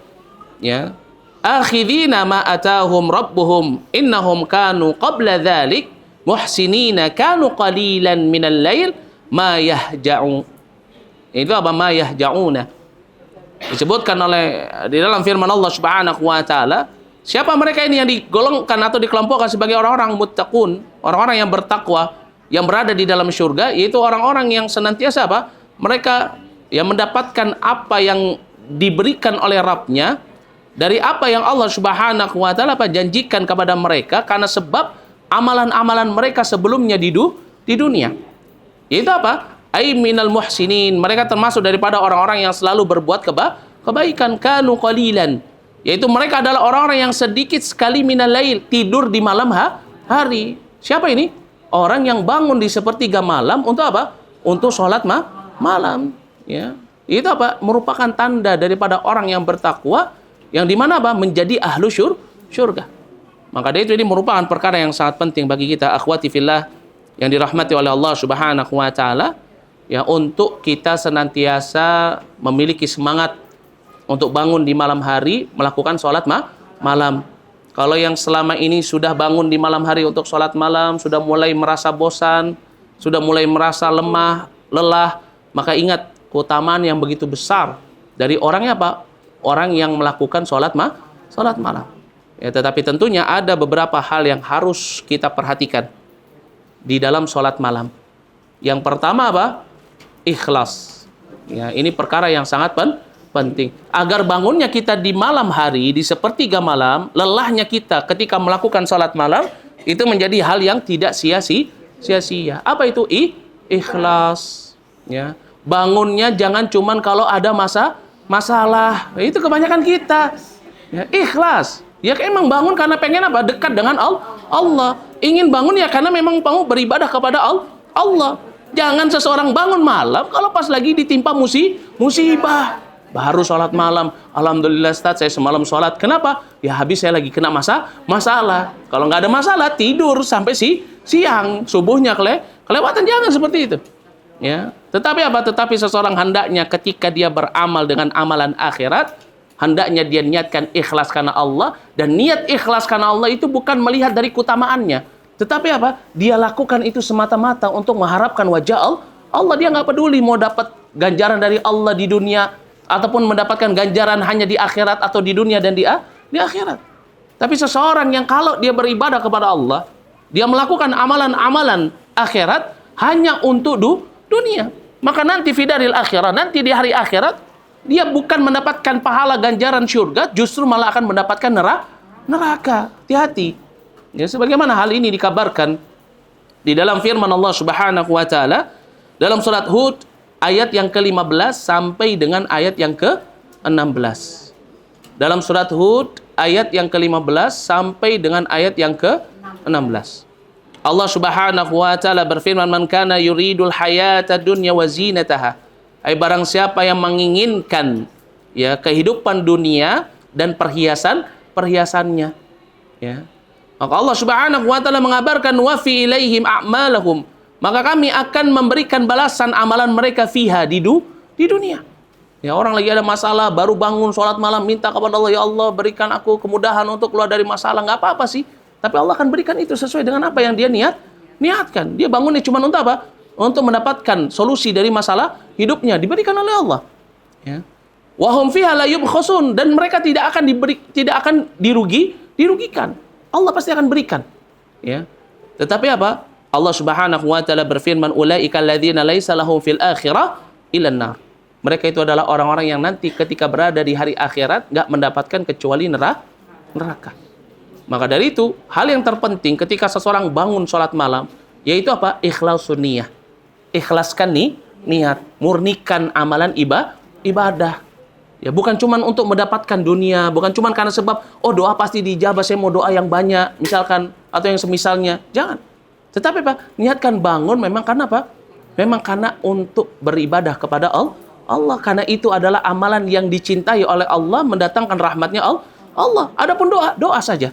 Ya. Akhidina ma atahum rabbuhum innahum kanu qabla dzalik muhsinina kanu qalilan minal lail ma yahja'un. Itu apa? Ma yahja'una. Disebutkan oleh di dalam firman Allah Subhanahu wa taala, siapa mereka ini yang digolongkan atau dikelompokkan sebagai orang-orang muttaqun, orang-orang yang bertakwa, yang berada di dalam syurga, yaitu orang-orang yang senantiasa apa? Mereka yang mendapatkan apa yang diberikan oleh Rabb-nya dari apa yang Allah Subhanahu wa taala janjikan kepada mereka karena sebab amalan-amalan mereka sebelumnya di dunia. Yaitu apa? Ai minal muhsinin, mereka termasuk daripada orang-orang yang selalu berbuat kebaikan, kanu qalilan. Yaitu mereka adalah orang-orang yang sedikit sekali minal lail, tidur di malam hari. Siapa ini? Orang yang bangun di sepertiga malam untuk apa? Untuk sholat malam. Ya. Itu apa? Merupakan tanda daripada orang yang bertakwa, yang dimana apa? Menjadi ahlu syurga. Maka dari itu ini merupakan perkara yang sangat penting bagi kita, akhwati fillah, yang dirahmati oleh Allah Subhanahu wa taala, ya, untuk kita senantiasa memiliki semangat untuk bangun di malam hari melakukan sholat malam. Kalau yang selama ini sudah bangun di malam hari untuk sholat malam, sudah mulai merasa bosan, sudah mulai merasa lemah, lelah, maka ingat keutamaan yang begitu besar dari orangnya apa? Orang yang melakukan sholat malam. Ya, tetapi tentunya ada beberapa hal yang harus kita perhatikan di dalam sholat malam. Yang pertama apa? Ikhlas. Ya, ini perkara yang sangat penting. Agar bangunnya kita di malam hari, di sepertiga malam, lelahnya kita ketika melakukan salat malam, itu menjadi hal yang tidak sia-sia. Apa itu? Ikhlas. Ya. Bangunnya jangan cuman kalau ada masalah. Itu kebanyakan kita. Ya, ikhlas. Ya emang bangun karena pengen apa? Dekat dengan Allah. Ingin bangun ya karena memang mau beribadah kepada Allah. Jangan seseorang bangun malam kalau pas lagi ditimpa musibah. Baru sholat malam. Alhamdulillah Ustaz, saya semalam sholat. Kenapa? Ya habis saya lagi kena masalah. Kalau nggak ada masalah, tidur sampai siang. Subuhnya kelewatan. Jangan seperti itu. Ya. Tetapi apa? Tetapi seseorang hendaknya ketika dia beramal dengan amalan akhirat, hendaknya dia niatkan ikhlas karena Allah. Dan niat ikhlas karena Allah itu bukan melihat dari keutamaannya. Tetapi apa? Dia lakukan itu semata-mata untuk mengharapkan wajah Allah. Dia nggak peduli mau dapat ganjaran dari Allah di dunia, ataupun mendapatkan ganjaran hanya di akhirat atau di dunia dan di akhirat. Tapi seseorang yang kalau dia beribadah kepada Allah, dia melakukan amalan-amalan akhirat hanya untuk dunia. Maka nanti fidaril akhirat, nanti di hari akhirat, dia bukan mendapatkan pahala ganjaran syurga, justru malah akan mendapatkan neraka. Hati-hati. Ya, sebagaimana hal ini dikabarkan di dalam firman Allah Subhanahu wa taala dalam surat Hud ayat yang ke-15 sampai dengan ayat yang ke-16. Dalam surat Hud ayat yang ke-15 sampai dengan ayat yang ke-16. Allah Subhanahu wa taala berfirman, "Man kana yuridul hayata dunya wa zinataha." Ai barang siapa yang menginginkan ya kehidupan dunia dan perhiasannya, ya. Maka Allah Subhanahu wa taala mengabarkan, "Wa fi ilaihim a'malahum." Maka kami akan memberikan balasan amalan mereka fiha di dunia. Ya, orang lagi ada masalah, baru bangun sholat malam, minta kepada Allah, ya Allah berikan aku kemudahan untuk keluar dari masalah. Nggak apa-apa sih. Tapi Allah akan berikan itu sesuai dengan apa yang dia niatkan. Dia bangunnya cuma untuk apa? Untuk mendapatkan solusi dari masalah hidupnya. Diberikan oleh Allah. Ya. Wahum fiha la yubkhasun. Dan mereka tidak akan dirugikan. Allah pasti akan berikan. Ya. Tetapi apa? Allah Subhanahu wa taala berfirman, "Ulaika alladzina laisa lahum fil akhirah illan nar." Mereka itu adalah orang-orang yang nanti ketika berada di hari akhirat enggak mendapatkan kecuali neraka. Maka dari itu, hal yang terpenting ketika seseorang bangun sholat malam, yaitu apa? Ikhlasun niyah. Ikhlaskan niat, murnikan amalan ibadah. Ya, bukan cuma untuk mendapatkan dunia, bukan cuma karena sebab doa pasti dijabah, saya mau doa yang banyak, misalkan, atau yang semisalnya. Jangan. Tetapi apa? Niatkan bangun memang karena apa? Memang karena untuk beribadah kepada Allah. Karena itu adalah amalan yang dicintai oleh Allah, mendatangkan rahmatnya Allah. Adapun doa saja.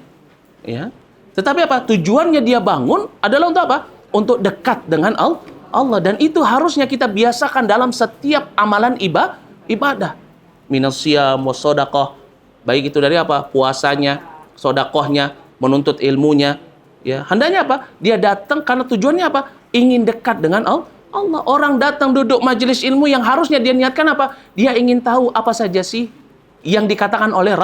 Ya. Tetapi apa? Tujuannya dia bangun adalah untuk apa? Untuk dekat dengan Allah. Dan itu harusnya kita biasakan dalam setiap amalan ibadah. Minas siyam wa shadaqah. Baik itu dari apa? Puasanya, sedekahnya, menuntut ilmunya. Ya, hendaknya apa? Dia datang karena tujuannya apa? Ingin dekat dengan Allah. Orang datang duduk majelis ilmu yang harusnya dia niatkan apa? Dia ingin tahu apa saja sih yang dikatakan oleh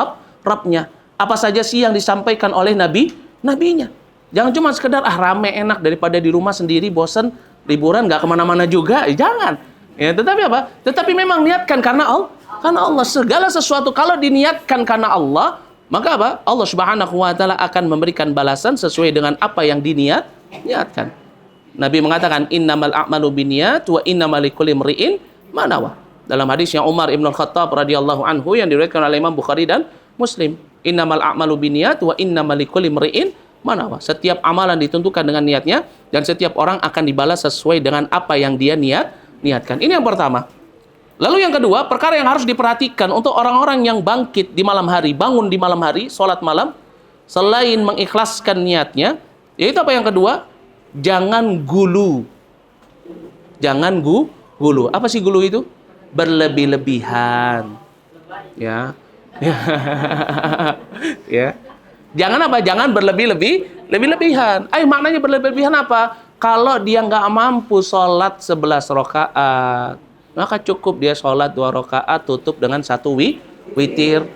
Rabbnya. Apa saja sih yang disampaikan oleh nabinya. Jangan cuma sekedar rame enak daripada di rumah sendiri bosan liburan nggak kemana-mana juga. Jangan. Ya, tetapi apa? Tetapi memang niatkan karena Allah. Segala sesuatu kalau diniatkan karena Allah, maka apa? Allah Subhanahu wa taala akan memberikan balasan sesuai dengan apa yang diniatkan. Nabi mengatakan innamal a'malu binniyat wa innamal likulli imri'in ma nawa. Dalam hadisnya Umar Ibn Khattab radhiyallahu anhu yang diriwayatkan oleh Imam Bukhari dan Muslim, innamal a'malu binniyat wa innamal likulli imri'in ma nawa. Setiap amalan ditentukan dengan niatnya dan setiap orang akan dibalas sesuai dengan apa yang dia niatkan. Ini yang pertama. Lalu yang kedua, perkara yang harus diperhatikan untuk orang-orang yang bangkit di malam hari, bangun di malam hari, sholat malam, selain mengikhlaskan niatnya, yaitu apa yang kedua? Jangan gulu. Jangan gulu. Apa sih gulu itu? Berlebih-lebihan. Ya. Ya. Jangan apa? Jangan berlebih-lebihan. Maknanya berlebih-lebihan apa? Kalau dia nggak mampu sholat 11 rakaat, maka cukup dia sholat 2 rakaat tutup dengan 1 witir.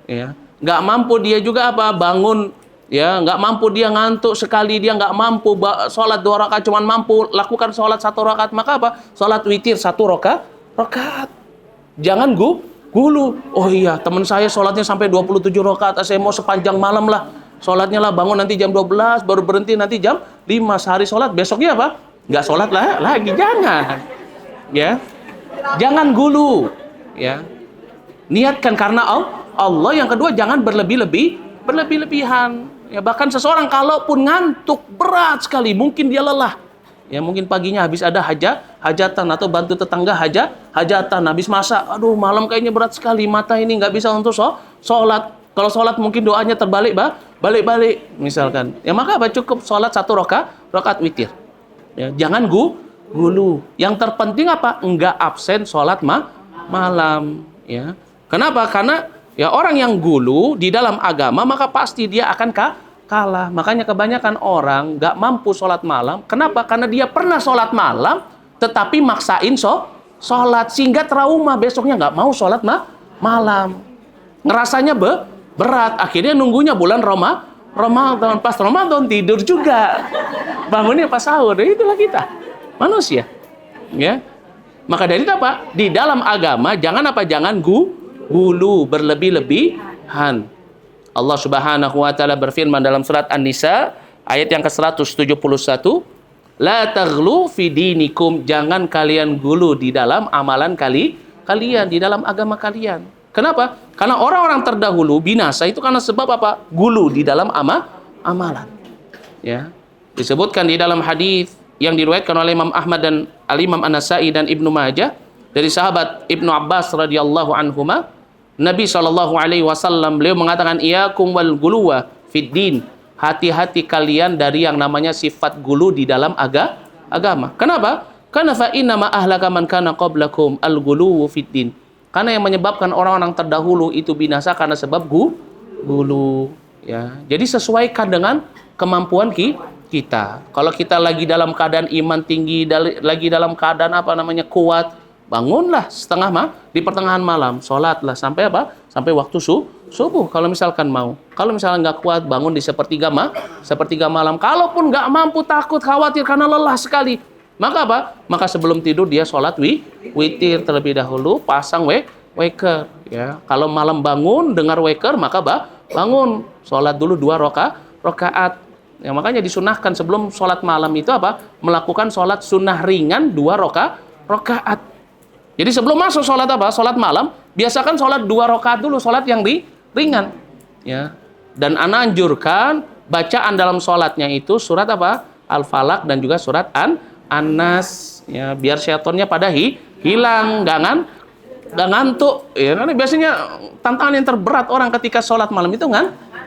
Ya. Nggak mampu dia juga apa? Bangun. Ya, nggak mampu dia ngantuk sekali, dia nggak mampu sholat 2 rakaat, cuman mampu lakukan sholat 1 rakaat, maka apa? Sholat witir 1 rakaat. Jangan Gulu. Oh iya, teman saya sholatnya sampai 27 rakaat. Saya mau sepanjang malam lah. Sholatnya lah, bangun nanti jam 12, baru berhenti nanti jam 5. Sehari sholat, besoknya apa? Nggak sholat lah lagi. Jangan. Ya. Jangan gulu. Ya. Niatkan karena Allah. Yang kedua, jangan berlebih-lebihan. Ya, bahkan seseorang kalaupun ngantuk berat sekali, mungkin dia lelah. Ya, mungkin paginya habis ada hajatan atau bantu tetangga hajatan, habis masak. Aduh, malam kayaknya berat sekali, mata ini nggak bisa untuk sholat. Kalau sholat mungkin doanya terbalik, balik misalkan. Ya, maka cukup sholat 1 rakaat witir. Ya, jangan gulu. Yang terpenting apa? Enggak absen sholat malam. Ya. Kenapa? Karena ya orang yang gulu di dalam agama maka pasti dia akan kalah. Makanya kebanyakan orang nggak mampu sholat malam. Kenapa? Karena dia pernah sholat malam tetapi maksain sholat sehingga trauma, besoknya nggak mau sholat malam. Ngerasanya berat. Akhirnya nunggunya bulan Ramadan. Pas Ramadan tidur juga. Bangunnya pas sahur. Itulah kita manusia. Ya. Maka dari itu apa? Di dalam agama jangan gulu berlebih-lebihan. Allah Subhanahu wa taala berfirman dalam surat An-Nisa ayat yang ke-171, la taghlu fi dinikum, jangan kalian gulu di dalam amalan kalian, di dalam agama kalian. Kenapa? Karena orang-orang terdahulu binasa itu karena sebab apa? Gulu di dalam amalan. Ya. Disebutkan di dalam hadis yang diriwayatkan oleh Imam Ahmad dan Al-Imam An-Nasa'i dan Ibnu Majah dari sahabat Ibnu Abbas radhiyallahu anhuma, Nabi SAW beliau mengatakan, iyakum wal guluwa fid din, hati-hati kalian dari yang namanya sifat gulu di dalam agama. Kenapa? Karena fa inna ma ahlaka man kana qablakum al guluwu fid din. Karena yang menyebabkan orang-orang terdahulu itu binasa karena sebab gulu. Ya. Jadi sesuaikan dengan kemampuan kita. Kalau kita lagi dalam keadaan iman tinggi, lagi dalam keadaan kuat, bangunlah di pertengahan malam, sholatlah sampai apa? Sampai waktu subuh kalau misalkan mau. Kalau misalnya nggak kuat, bangun di sepertiga malam. Kalaupun nggak mampu, takut, khawatir karena lelah sekali, maka apa? Maka sebelum tidur dia sholat witir terlebih dahulu, pasang waker. Ya. Kalau malam bangun dengar waker, maka bangun sholat dulu 2 rakaat. Ya, makanya disunahkan sebelum sholat malam itu apa? Melakukan sholat sunnah ringan 2 rakaat. Jadi sebelum masuk sholat apa? Sholat malam, biasakan sholat 2 rakaat dulu, sholat yang ringan. Ya. Dan ana anjurkan bacaan dalam sholatnya itu surat apa? Al-Falaq dan juga surat An-Nas. Ya, biar syaitonnya pada hilang, nggak ngantuk. Ya, karena biasanya tantangan yang terberat orang ketika sholat malam itu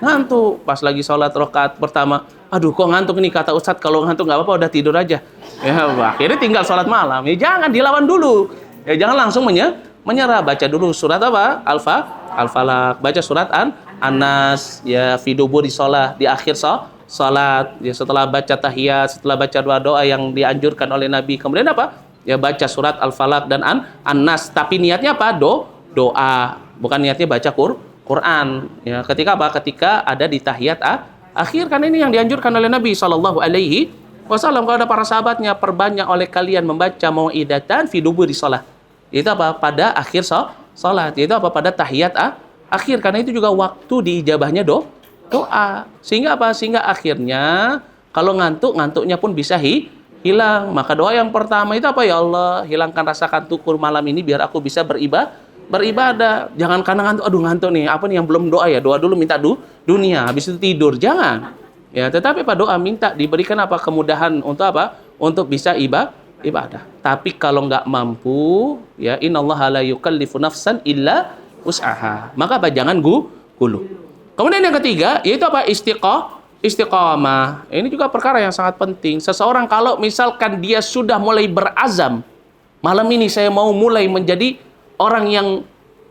ngantuk. Pas lagi sholat rakaat pertama, aduh kok ngantuk nih, kata Ustadz, kalau ngantuk nggak apa-apa, udah tidur aja. Ya, akhirnya tinggal sholat malam. Ya, jangan dilawan dulu. Ya, jangan langsung menyerah. Baca dulu surat apa? Al-Falaq. Baca surat An-Nas. Ya, fi duburi shalah, di akhir salat. Ya, setelah baca tahiyat, setelah baca doa-doa yang dianjurkan oleh Nabi. Kemudian apa? Ya, baca surat Al-Falaq dan An-Nas. Tapi niatnya apa? Doa. Bukan niatnya baca Quran. Ya, ketika apa? Ketika ada di tahiyat akhir, kan ini yang dianjurkan oleh Nabi SAW. Kalau ada para sahabatnya, perbanyak oleh kalian membaca mau'idatan fi duburi shalah. Itu apa? Pada akhir salat. Itu apa? Pada tahiyat akhir. Karena itu juga waktu diijabahnya doa. Sehingga apa? Sehingga akhirnya kalau ngantuknya pun bisa hilang. Maka doa yang pertama itu apa? Ya Allah, hilangkan rasa kantukku malam ini biar aku bisa beribadah. Jangan karena ngantuk nih. Apa nih yang belum doa ya? Doa dulu minta dunia, habis itu tidur. Jangan. Ya, tetapi pada doa minta diberikan apa? Kemudahan untuk apa? Untuk bisa ibadah. Tapi kalau nggak mampu, ya innallaha la yukallifu nafsan illa wus'aha. Maka apa? Jangan gulu. Kemudian yang ketiga yaitu apa? Istiqamah. Ini juga perkara yang sangat penting. Seseorang kalau misalkan dia sudah mulai berazam, malam ini saya mau mulai menjadi orang yang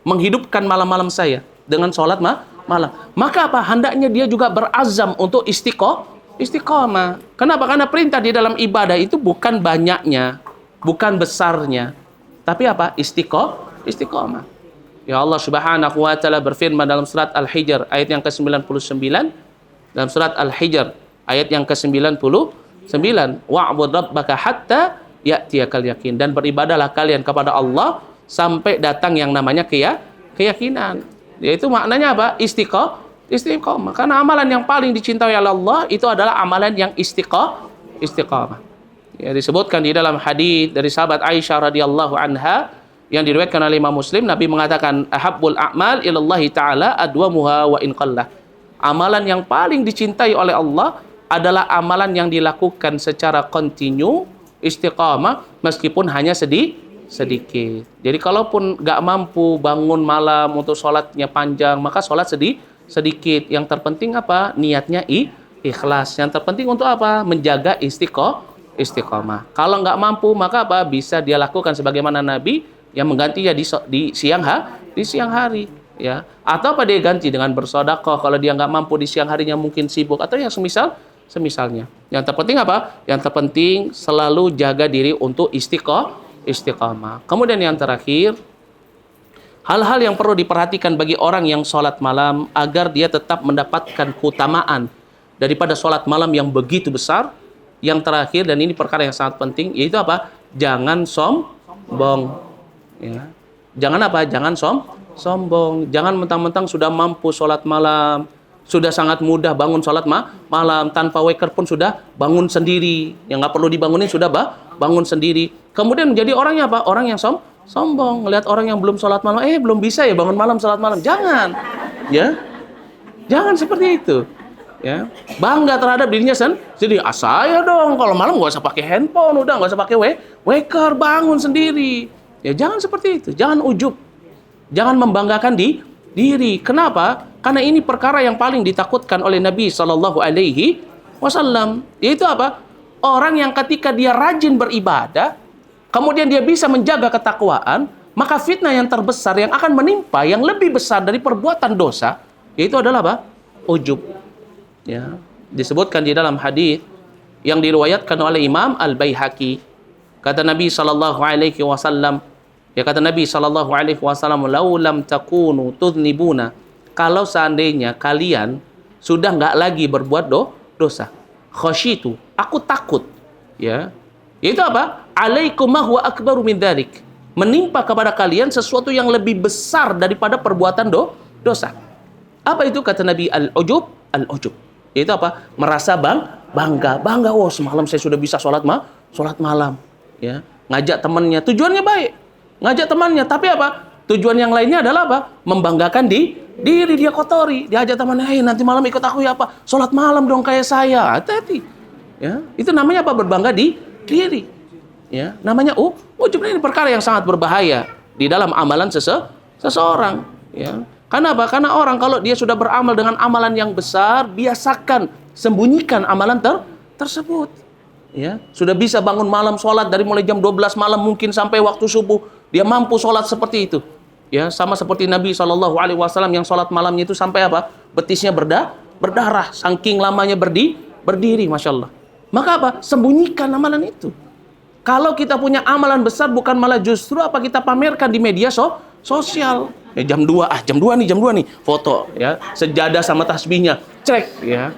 menghidupkan malam-malam saya dengan sholat malam. Maka apa? Hendaknya dia juga berazam untuk istiqamah. Kenapa? Karena perintah di dalam ibadah itu bukan banyaknya, bukan besarnya, tapi apa? Istiqamah. Ya, Allah Subhanahu wa taala berfirman dalam surat Al-Hijr ayat yang ke-99, dalam surat Al-Hijr ayat yang ke-99, wa'bud rabbaka hatta ya'tiyakal yakin, dan beribadahlah kalian kepada Allah sampai datang yang namanya keyakinan. Yaitu maknanya apa? Istiqomah. Karena amalan yang paling dicintai oleh Allah itu adalah amalan yang istiqomah. Ya, disebutkan di dalam hadis dari sahabat Aisyah radhiyallahu anha yang diriwayatkan oleh Imam Muslim, Nabi mengatakan ahabbul a'mal ilallahi ta'ala adwamuha wa in qallah. Amalan yang paling dicintai oleh Allah adalah amalan yang dilakukan secara kontinu, istiqamah, meskipun hanya sedikit. Jadi kalaupun nggak mampu bangun malam untuk sholatnya panjang, maka sholat sedikit. Yang terpenting apa? Niatnya ikhlas. Yang terpenting untuk apa? Menjaga istiqamah. Kalau nggak mampu, maka apa? Bisa dia lakukan sebagaimana Nabi yang menggantinya di siang hari. Ya. Atau apa dia ganti dengan bersedekah kalau dia nggak mampu di siang harinya, mungkin sibuk atau yang semisalnya. Yang terpenting apa? Yang terpenting selalu jaga diri untuk istiqamah. Kemudian yang terakhir, hal-hal yang perlu diperhatikan bagi orang yang sholat malam agar dia tetap mendapatkan keutamaan daripada sholat malam yang begitu besar. Yang terakhir, dan ini perkara yang sangat penting, yaitu apa? Jangan sombong. Ya. Jangan apa? Jangan sombong. Jangan mentang-mentang sudah mampu sholat malam, sudah sangat mudah bangun sholat malam, tanpa waker pun sudah bangun sendiri. Yang nggak perlu dibangunin sudah bangun sendiri. Kemudian menjadi orangnya apa? Orang yang sombong. Ngelihat orang yang belum sholat malam, belum bisa ya bangun malam sholat malam. Jangan. Ya. Jangan seperti itu. Ya. Bangga terhadap dirinya sendiri. Saya dong kalau malam nggak usah pakai handphone, udah nggak usah pakai waker, bangun sendiri. Ya jangan seperti itu. Jangan ujub. Jangan membanggakan diri. Kenapa? Karena ini perkara yang paling ditakutkan oleh Nabi Shallallahu Alaihi Wasallam. Yaitu apa? Orang yang ketika dia rajin beribadah, kemudian dia bisa menjaga ketakwaan, maka fitnah yang terbesar yang akan menimpa, yang lebih besar dari perbuatan dosa, yaitu adalah apa? Ujub. Ya, disebutkan di dalam hadis yang diriwayatkan oleh Imam Al-Baihaqi. Kata Nabi Shallallahu Alaihi Wasallam, kata Nabi Shallallahu Alaihi Wasallam, laulam takunu tudnibuna, kalau seandainya kalian sudah nggak lagi berbuat dosa, khasyitu, aku takut, ya, itu apa? Alaikum ma huwa akbaru min dzalik, menimpa kepada kalian sesuatu yang lebih besar daripada perbuatan dosa. Apa itu? Kata Nabi, al-ujub, itu apa? Merasa bangga. Oh, semalam saya sudah bisa sholat malam, ya, ngajak temannya, tujuannya baik, ngajak temannya, tapi apa? Tujuan yang lainnya adalah apa? Membanggakan diri dia kotori. Dia ajak temannya, nanti malam ikut aku ya apa? Sholat malam dong kayak saya. Hati-hati. Ya, itu namanya apa? Berbangga diri. Ya, namanya ujub. Ini perkara yang sangat berbahaya di dalam amalan seseorang. Ya. Karena apa? Karena orang kalau dia sudah beramal dengan amalan yang besar, biasakan sembunyikan amalan tersebut. Ya, sudah bisa bangun malam sholat dari mulai jam 12 malam mungkin sampai waktu subuh, dia mampu sholat seperti itu. Ya, sama seperti Nabi SAW yang sholat malamnya itu sampai apa? Betisnya berdarah, saking lamanya berdiri, Masya Allah. Maka apa? Sembunyikan amalan itu. Kalau kita punya amalan besar, bukan malah justru apa kita pamerkan di media sosial. Jam 2 nih, foto, ya, sejadah sama tasbihnya, cek, ya,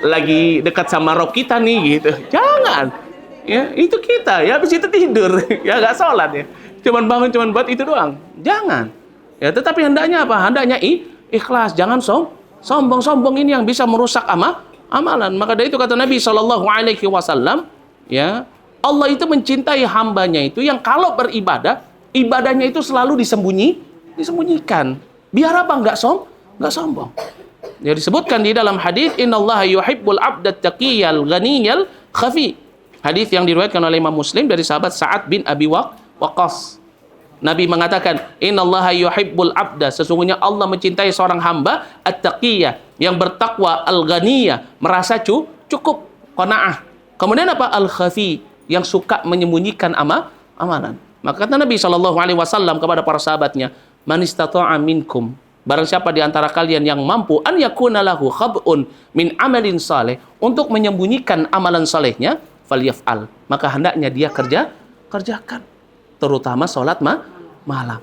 lagi dekat sama rob kita nih, gitu. Jangan, ya, itu kita, ya, habis itu tidur, ya, nggak sholat, ya. Cuman bangun, cuman buat itu doang. Jangan. Ya, tetapi hendaknya apa? Hendaknya ikhlas. Jangan sombong ini yang bisa merusak amalan. Maka dari itu kata Nabi Shallallahu Alaihi Wasallam, ya, Allah itu mencintai hambanya itu yang kalau beribadah, ibadahnya itu selalu disembunyikan. Biar apa? Nggak sombong. Ya, disebutkan di dalam hadis, innallaha yuhibbul abdat taqiyal ghaniyal khafi. Hadis yang diriwayatkan oleh Imam Muslim dari sahabat Sa'ad bin Abi Waqqas. Nabi mengatakan, innallaha yuhibbul abda, sesungguhnya Allah mencintai seorang hamba at-taqiyah, yang bertakwa, al-ghaniyah, merasa cukup, qanaah. Kemudian apa? Al-khafi, yang suka menyembunyikan amalan. Maka kata Nabi SAW kepada para sahabatnya, man istata'a minkum, barang siapa di antara kalian yang mampu an yakuna lahu khab'un min amalin saleh, untuk menyembunyikan amalan salehnya, falyaf'al, maka hendaknya dia kerjakan, terutama sholat malam.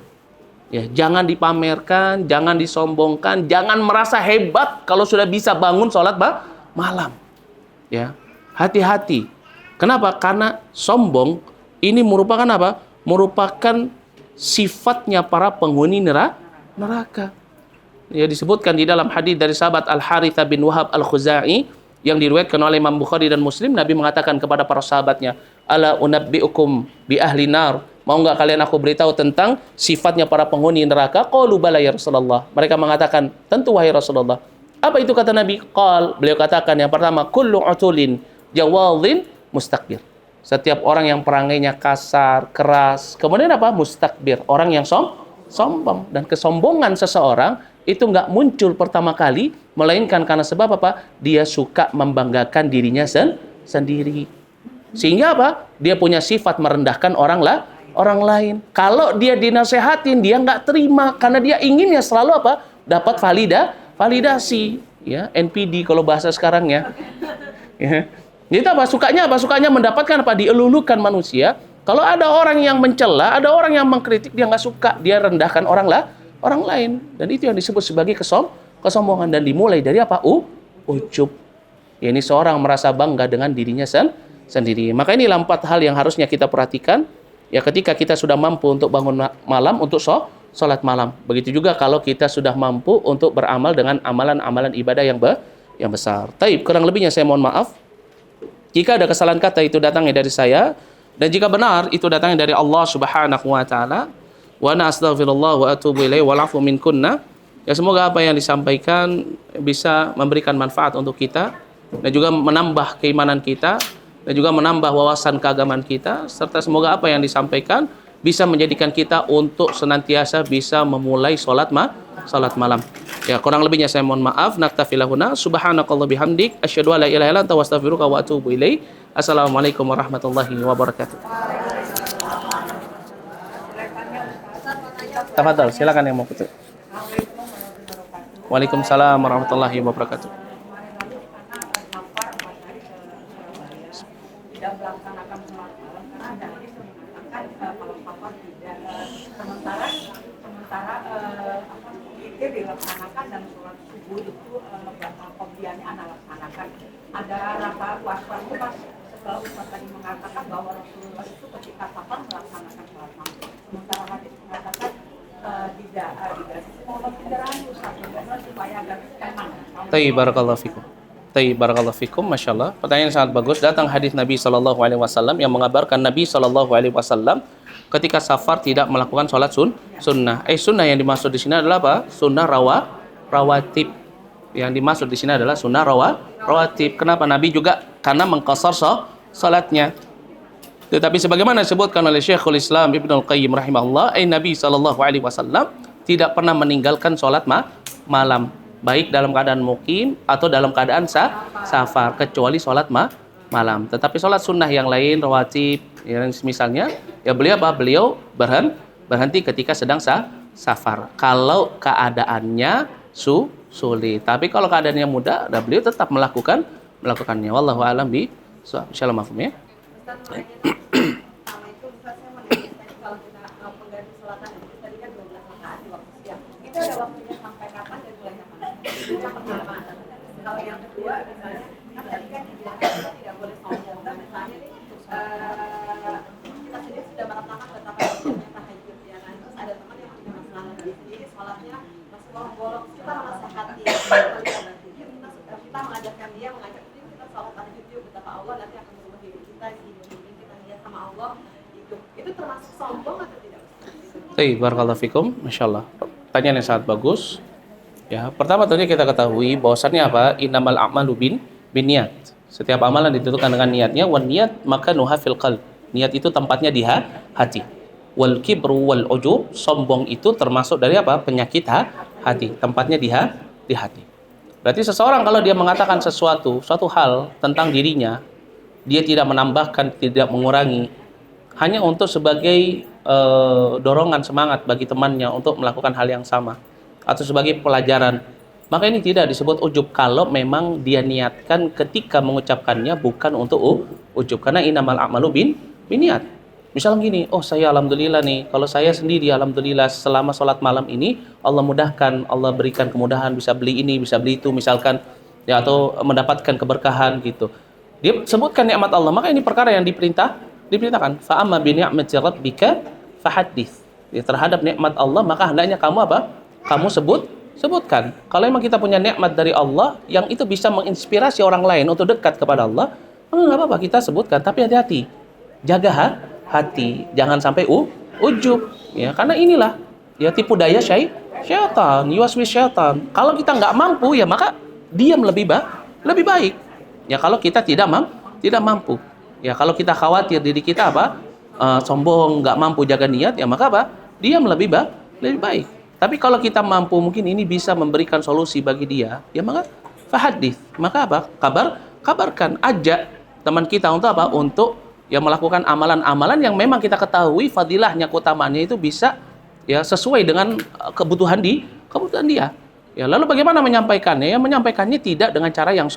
Ya, jangan dipamerkan, jangan disombongkan, jangan merasa hebat kalau sudah bisa bangun sholat malam. Ya, hati-hati. Kenapa? Karena sombong ini merupakan apa? Merupakan sifatnya para penghuni neraka. Ya, disebutkan di dalam hadis dari sahabat Al-Harith bin Wahab Al-Khuzai yang diriwayatkan oleh Imam Bukhari dan Muslim, Nabi mengatakan kepada para sahabatnya, "Ala unabbiukum bi ahli nar?" Mau enggak kalian aku beritahu tentang sifatnya para penghuni neraka? Qalu bala ya Rasulullah. Mereka mengatakan, "Tentu wahai Rasulullah." Apa itu kata Nabi? Beliau katakan yang pertama, kullu utulin jawadhin mustakbir. Setiap orang yang perangainya kasar, keras. Kemudian apa? Mustakbir. Orang yang sombong. Dan kesombongan seseorang itu nggak muncul pertama kali, melainkan karena sebab apa? Dia suka membanggakan dirinya sendiri. Sehingga apa? Dia punya sifat merendahkan orang lain. Kalau dia dinasehatin, dia nggak terima karena dia inginnya selalu apa? Dapat validasi, ya, NPD kalau bahasa sekarang ya. Ya. Jadi apa? Sukanya mendapatkan apa? Dielulukan manusia. Kalau ada orang yang mencela, ada orang yang mengkritik, dia nggak suka, dia rendahkan orang lain. Dan itu yang disebut sebagai kesombongan, dan dimulai dari apa? Ujub. Ya, ini seorang merasa bangga dengan dirinya sendiri. Maka inilah 4 hal yang harusnya kita perhatikan ya ketika kita sudah mampu untuk bangun malam untuk sholat malam. Begitu juga kalau kita sudah mampu untuk beramal dengan amalan-amalan ibadah yang besar. Taib, kurang lebihnya saya mohon maaf. Jika ada kesalahan kata itu datangnya dari saya, dan jika benar itu datangnya dari Allah Subhanahu wa taala. Wa ana astaghfirullah wa atubu ilaihi wal afu minkunna. Ya, semoga apa yang disampaikan bisa memberikan manfaat untuk kita dan juga menambah keimanan kita dan juga menambah wawasan keagamaan kita, serta semoga apa yang disampaikan bisa menjadikan kita untuk senantiasa bisa memulai salat malam. Ya, kurang lebihnya saya mohon maaf. Naktafilahuna subhanakallah bihamdik asyhadu an la ilaha illa anta astaghfiruka wa atubu ilaik. Assalamualaikum warahmatullahi wabarakatuh. Tafadhal, silakan yang mau ketemu. Waalaikumsalam warahmatullahi wabarakatuh. Tidak melaksanakan sholat malam karena ada hadis yang mengatakan kalau papa tidak sementara itu dilaksanakan dan sholat subuh itu batal qobliyahnya Anda laksanakan. Ada rasa was-was pas setelah Ustaz tadi mengatakan bahwa Rasulullah itu ketika kapan melaksanakan sholat malam. Sementara hadis mengatakan tidak mohon pencerahan Ustaz supaya agar memang. Barakallahu fikum. Barakallahu fikum, Masya Allah. Pertanyaan sangat bagus. Datang hadis Nabi SAW yang mengabarkan Nabi SAW ketika safar tidak melakukan sholat sunnah. Sunnah yang dimaksud di sini adalah apa? Sunnah rawatib. Yang dimaksud di sini adalah sunnah rawatib. Kenapa? Nabi juga karena mengqasar sholatnya. Tetapi sebagaimana disebutkan oleh Syekhul Islam Ibnul Qayyim rahimahullah, Nabi SAW tidak pernah meninggalkan sholat malam, baik dalam keadaan mukim atau dalam keadaan safar, kecuali sholat malam. Tetapi sholat sunnah yang lain, rawatib, yang misalnya, ya beliau berhenti ketika sedang safar. Kalau keadaannya sulit. Tapi kalau keadaannya mudah, beliau tetap melakukannya. Wallahu a'lam bi shawab. Insyaallah mafhum ya. Kalau yang kedua misalnya kan tadi kan dibilang kita tidak boleh sombong, dan misalnya nih kita sendiri sudah merasakan betapa pentingnya tahajud ya kan, terus ada teman yang punya masalah sendiri sholatnya masih bolong, kita menasehati kita mengajarkan dia mengajak kita sholat tahajud yuk, betapa Allah nanti akan merubah hidup kita, kita lihat sama Allah itu termasuk sombong atau tidak? Barakallahu fikum, Masya Allah. Pertanyaan yang sangat bagus. Ya, pertama tentunya kita ketahui bahwasannya apa? Innamal a'malu binniyat. Setiap amalan ditentukan dengan niatnya. Wan niyat maka nuha fil qalb. Niat itu tempatnya di hati. Wal kibru wal ujub, sombong itu termasuk dari apa? Penyakit hati. Tempatnya di hati. Berarti seseorang kalau dia mengatakan suatu hal tentang dirinya, dia tidak menambahkan, tidak mengurangi, hanya untuk sebagai dorongan semangat bagi temannya untuk melakukan hal yang sama, atau sebagai pelajaran, maka ini tidak disebut ujub kalau memang dia niatkan ketika mengucapkannya bukan untuk ujub. Karena innamal a'malu binniyat. Misalnya gini, saya alhamdulillah nih, kalau saya sendiri alhamdulillah selama sholat malam ini Allah mudahkan, Allah berikan kemudahan, bisa beli ini, bisa beli itu misalkan, ya, atau mendapatkan keberkahan gitu. Dia sebutkan nikmat Allah, maka ini perkara yang diperintahkan. Fa amma bi ni'mati rabbika fahaddits. Ya, terhadap nikmat Allah maka hendaknya kamu apa? kamu sebutkan. Kalau memang kita punya nikmat dari Allah yang itu bisa menginspirasi orang lain untuk dekat kepada Allah, nggak apa-apa kita sebutkan. Tapi hati-hati, jaga hati, jangan sampai ujub. Ya, karena inilah ya tipu daya syaitan, yuwaswis syaitan. Kalau kita nggak mampu, ya maka diam lebih baik. Ya kalau kita tidak mampu. Ya kalau kita khawatir diri kita sombong, nggak mampu jaga niat, ya maka diam lebih baik. Tapi kalau kita mampu, mungkin ini bisa memberikan solusi bagi dia, ya maka fahadith, maka kabarkan, ajak teman kita untuk untuk ya melakukan amalan-amalan yang memang kita ketahui fadilahnya, keutamaannya itu bisa ya sesuai dengan kebutuhan dia. Ya lalu bagaimana menyampaikannya? Ya menyampaikannya tidak dengan cara yang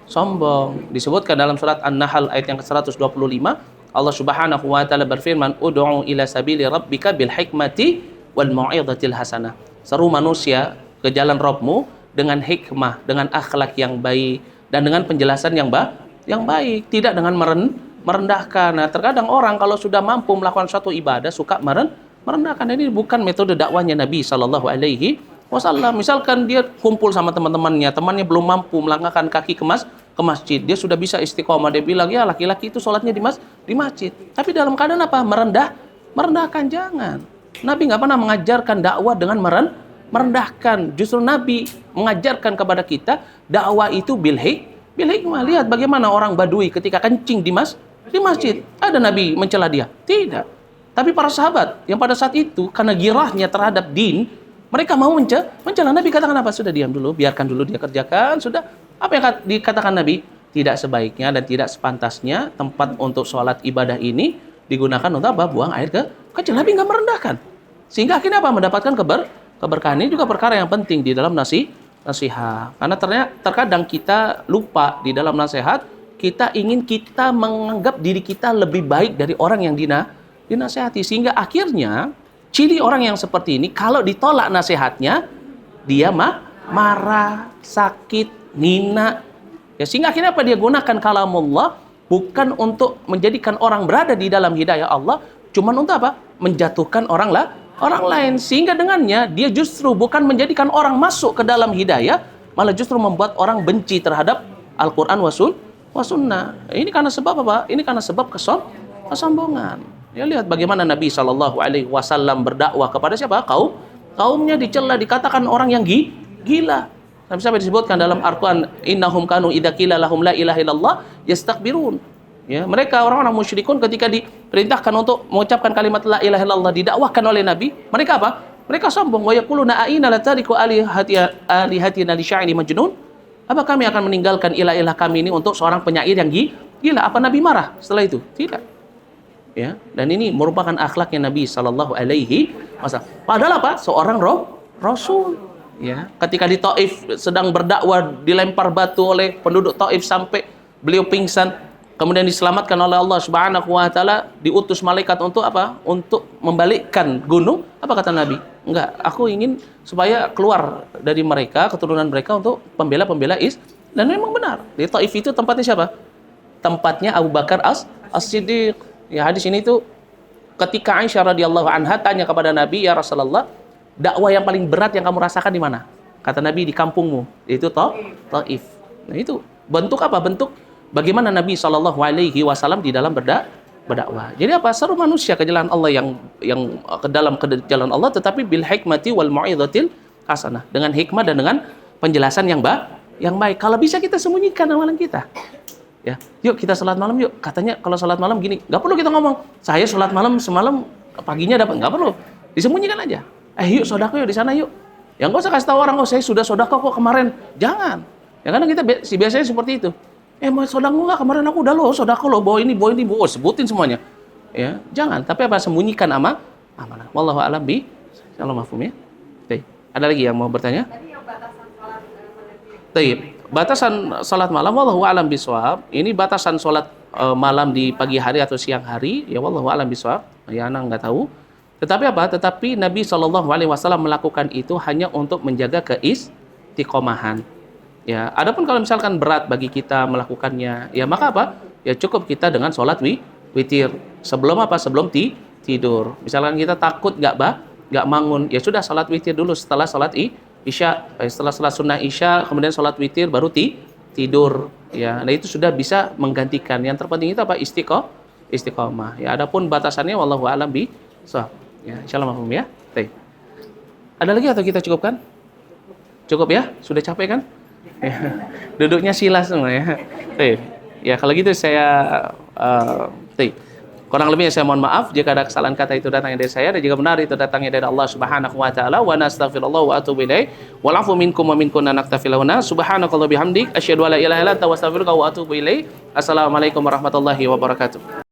sombong. Disebutkan dalam surat An-Nahl ayat yang ke-125, Allah Subhanahu wa taala berfirman, "Ud'u ila sabili rabbika bil hikmati wal mau'izatil hasanah." Seru manusia ke jalan Rabbmu dengan hikmah, dengan akhlak yang baik dan dengan penjelasan yang baik, tidak dengan merendahkan. Nah, terkadang orang kalau sudah mampu melakukan suatu ibadah suka merendahkan. Ini bukan metode dakwahnya Nabi sallallahu alaihi wasallam. Misalkan dia kumpul sama temannya belum mampu melangkahkan kaki ke masjid, dia sudah bisa istiqomah, dia bilang, ya laki-laki itu sholatnya di masjid. Tapi dalam keadaan merendahkan, jangan. Nabi nggak pernah mengajarkan dakwah dengan merendahkan. Justru Nabi mengajarkan kepada kita dakwah itu bil hikmah. Lihat bagaimana orang Badui ketika kencing di masjid. Ada Nabi mencela dia? Tidak. Tapi para sahabat yang pada saat itu karena girahnya terhadap din, mereka mau mencela. Nabi katakan apa? Sudah diam dulu, biarkan dulu dia kerjakan. Sudah. Apa yang dikatakan Nabi? Tidak sebaiknya dan tidak sepantasnya tempat untuk sholat ibadah ini digunakan untuk buang air kecil. Nabi nggak merendahkan. Sehingga akhirnya mendapatkan keberkahan. Ini juga perkara yang penting di dalam nasihat. Karena terkadang kita lupa di dalam nasihat, kita ingin kita menganggap diri kita lebih baik dari orang yang dinasihati. Sehingga akhirnya ciri orang yang seperti ini, kalau ditolak nasihatnya, dia marah, sakit, nina. Ya, sehingga akhirnya dia gunakan kalamullah bukan untuk menjadikan orang berada di dalam hidayah Allah, cuman untuk menjatuhkan orang lain. Sehingga dengannya dia justru bukan menjadikan orang masuk ke dalam hidayah, malah justru membuat orang benci terhadap Al-Quran wa sunnah. Ini karena sebab Ini karena sebab kesombongan. Ya, lihat bagaimana Nabi SAW berdakwah kepada siapa? Kaumnya dicela, dikatakan orang yang gila. Sampai disebutkan dalam Al-Quran, innahum kanu idza qila lahum la ilaha illallah yastakbirun. Ya, mereka orang-orang musyrikun ketika diperintahkan untuk mengucapkan kalimat la ilaha illallah, didakwahkan oleh Nabi, mereka Mereka sombong. Wa yaquluna aina la tariku alihatina li sya'iri majnun? Apa kami akan meninggalkan ilah-ilah kami ini untuk seorang penyair yang gila? Apa Nabi marah setelah itu? Tidak. Ya, dan ini merupakan akhlaknya Nabi sallallahu alaihi wasallam. Padahal seorang rasul. Ya, ketika di Taif sedang berdakwah, dilempar batu oleh penduduk Taif sampai beliau pingsan, kemudian diselamatkan oleh Allah Subhanahu wa taala, diutus malaikat untuk Untuk membalikkan gunung. Apa kata Nabi? Enggak, aku ingin supaya keluar dari mereka, keturunan mereka untuk pembela dan memang benar. Di Taif itu tempatnya siapa? Tempatnya Abu Bakar As-Siddiq. Ya, hadis ini tuh ketika Aisyah radhiyallahu anha tanya kepada Nabi, ya Rasulullah, dakwah yang paling berat yang kamu rasakan di mana? Kata Nabi, di kampungmu, yaitu Taif. Nah, itu bentuk bentuk bagaimana Nabi SAW di dalam berdakwah. Jadi seru manusia ke jalan Allah yang ke dalam jalan Allah, tetapi bil hikmati wal mau'izatil hasanah, dengan hikmah dan dengan penjelasan yang baik. Kalau bisa kita sembunyikan amalan kita. Ya, yuk kita sholat malam yuk. Katanya kalau sholat malam gini, nggak perlu kita ngomong, saya sholat malam semalam paginya dapat, nggak perlu. Disembunyikan aja. Yuk sodako yuk di sana yuk. Yang nggak usah kasih tahu orang, saya sudah sodako kok kemarin. Jangan. Ya karena kita biasanya seperti itu. Mau sodako nggak kemarin, aku udah sodako bawa ini, sebutin semuanya. Ya, jangan. Tapi sembunyikan amanah. Wallahu a'lam bi. Insyaallah mafhum ya. Ada lagi yang mau bertanya? Batasan salat malam, wallahu a'lam bishawab. Ini batasan salat malam di pagi hari atau siang hari, ya wallahu a'lam bishawab. Ya anak nggak tahu. Tetapi Nabi SAW melakukan itu hanya untuk menjaga keistiqomahan. Ya, adapun kalau misalkan berat bagi kita melakukannya, ya maka ya cukup kita dengan sholat witir sebelum sebelum tidur. Misalkan kita takut nggak nggak bangun, ya sudah salat witir dulu setelah salat isya. Setelah salat sunnah isya, kemudian salat witir baru tidur. Ya, nah itu sudah bisa menggantikan. Yang terpenting itu apa? Istiqomah. Ya, adapun batasannya wallahu a'lam bishawab. Ya, insyaallah mahfum ya. Baik. Ada lagi atau kita cukupkan? Cukup ya? Sudah capek kan? Ya. Duduknya sila semua ya. Baik. Ya, kalau gitu saya baik. Kurang lebihnya saya mohon maaf jika ada kesalahan kata itu datangnya dari saya dan jika benar itu datangnya dari Allah Subhanahu wa taala. Wa nastaghfirullah wa atubu ilaih. Wal afu minkum wa minkunna naktafiluna. Subhanakallah bihamdik asyhadu an la ilaha illa anta wa astaghfiruka wa atubu ilaih. Assalamualaikum warahmatullahi wabarakatuh.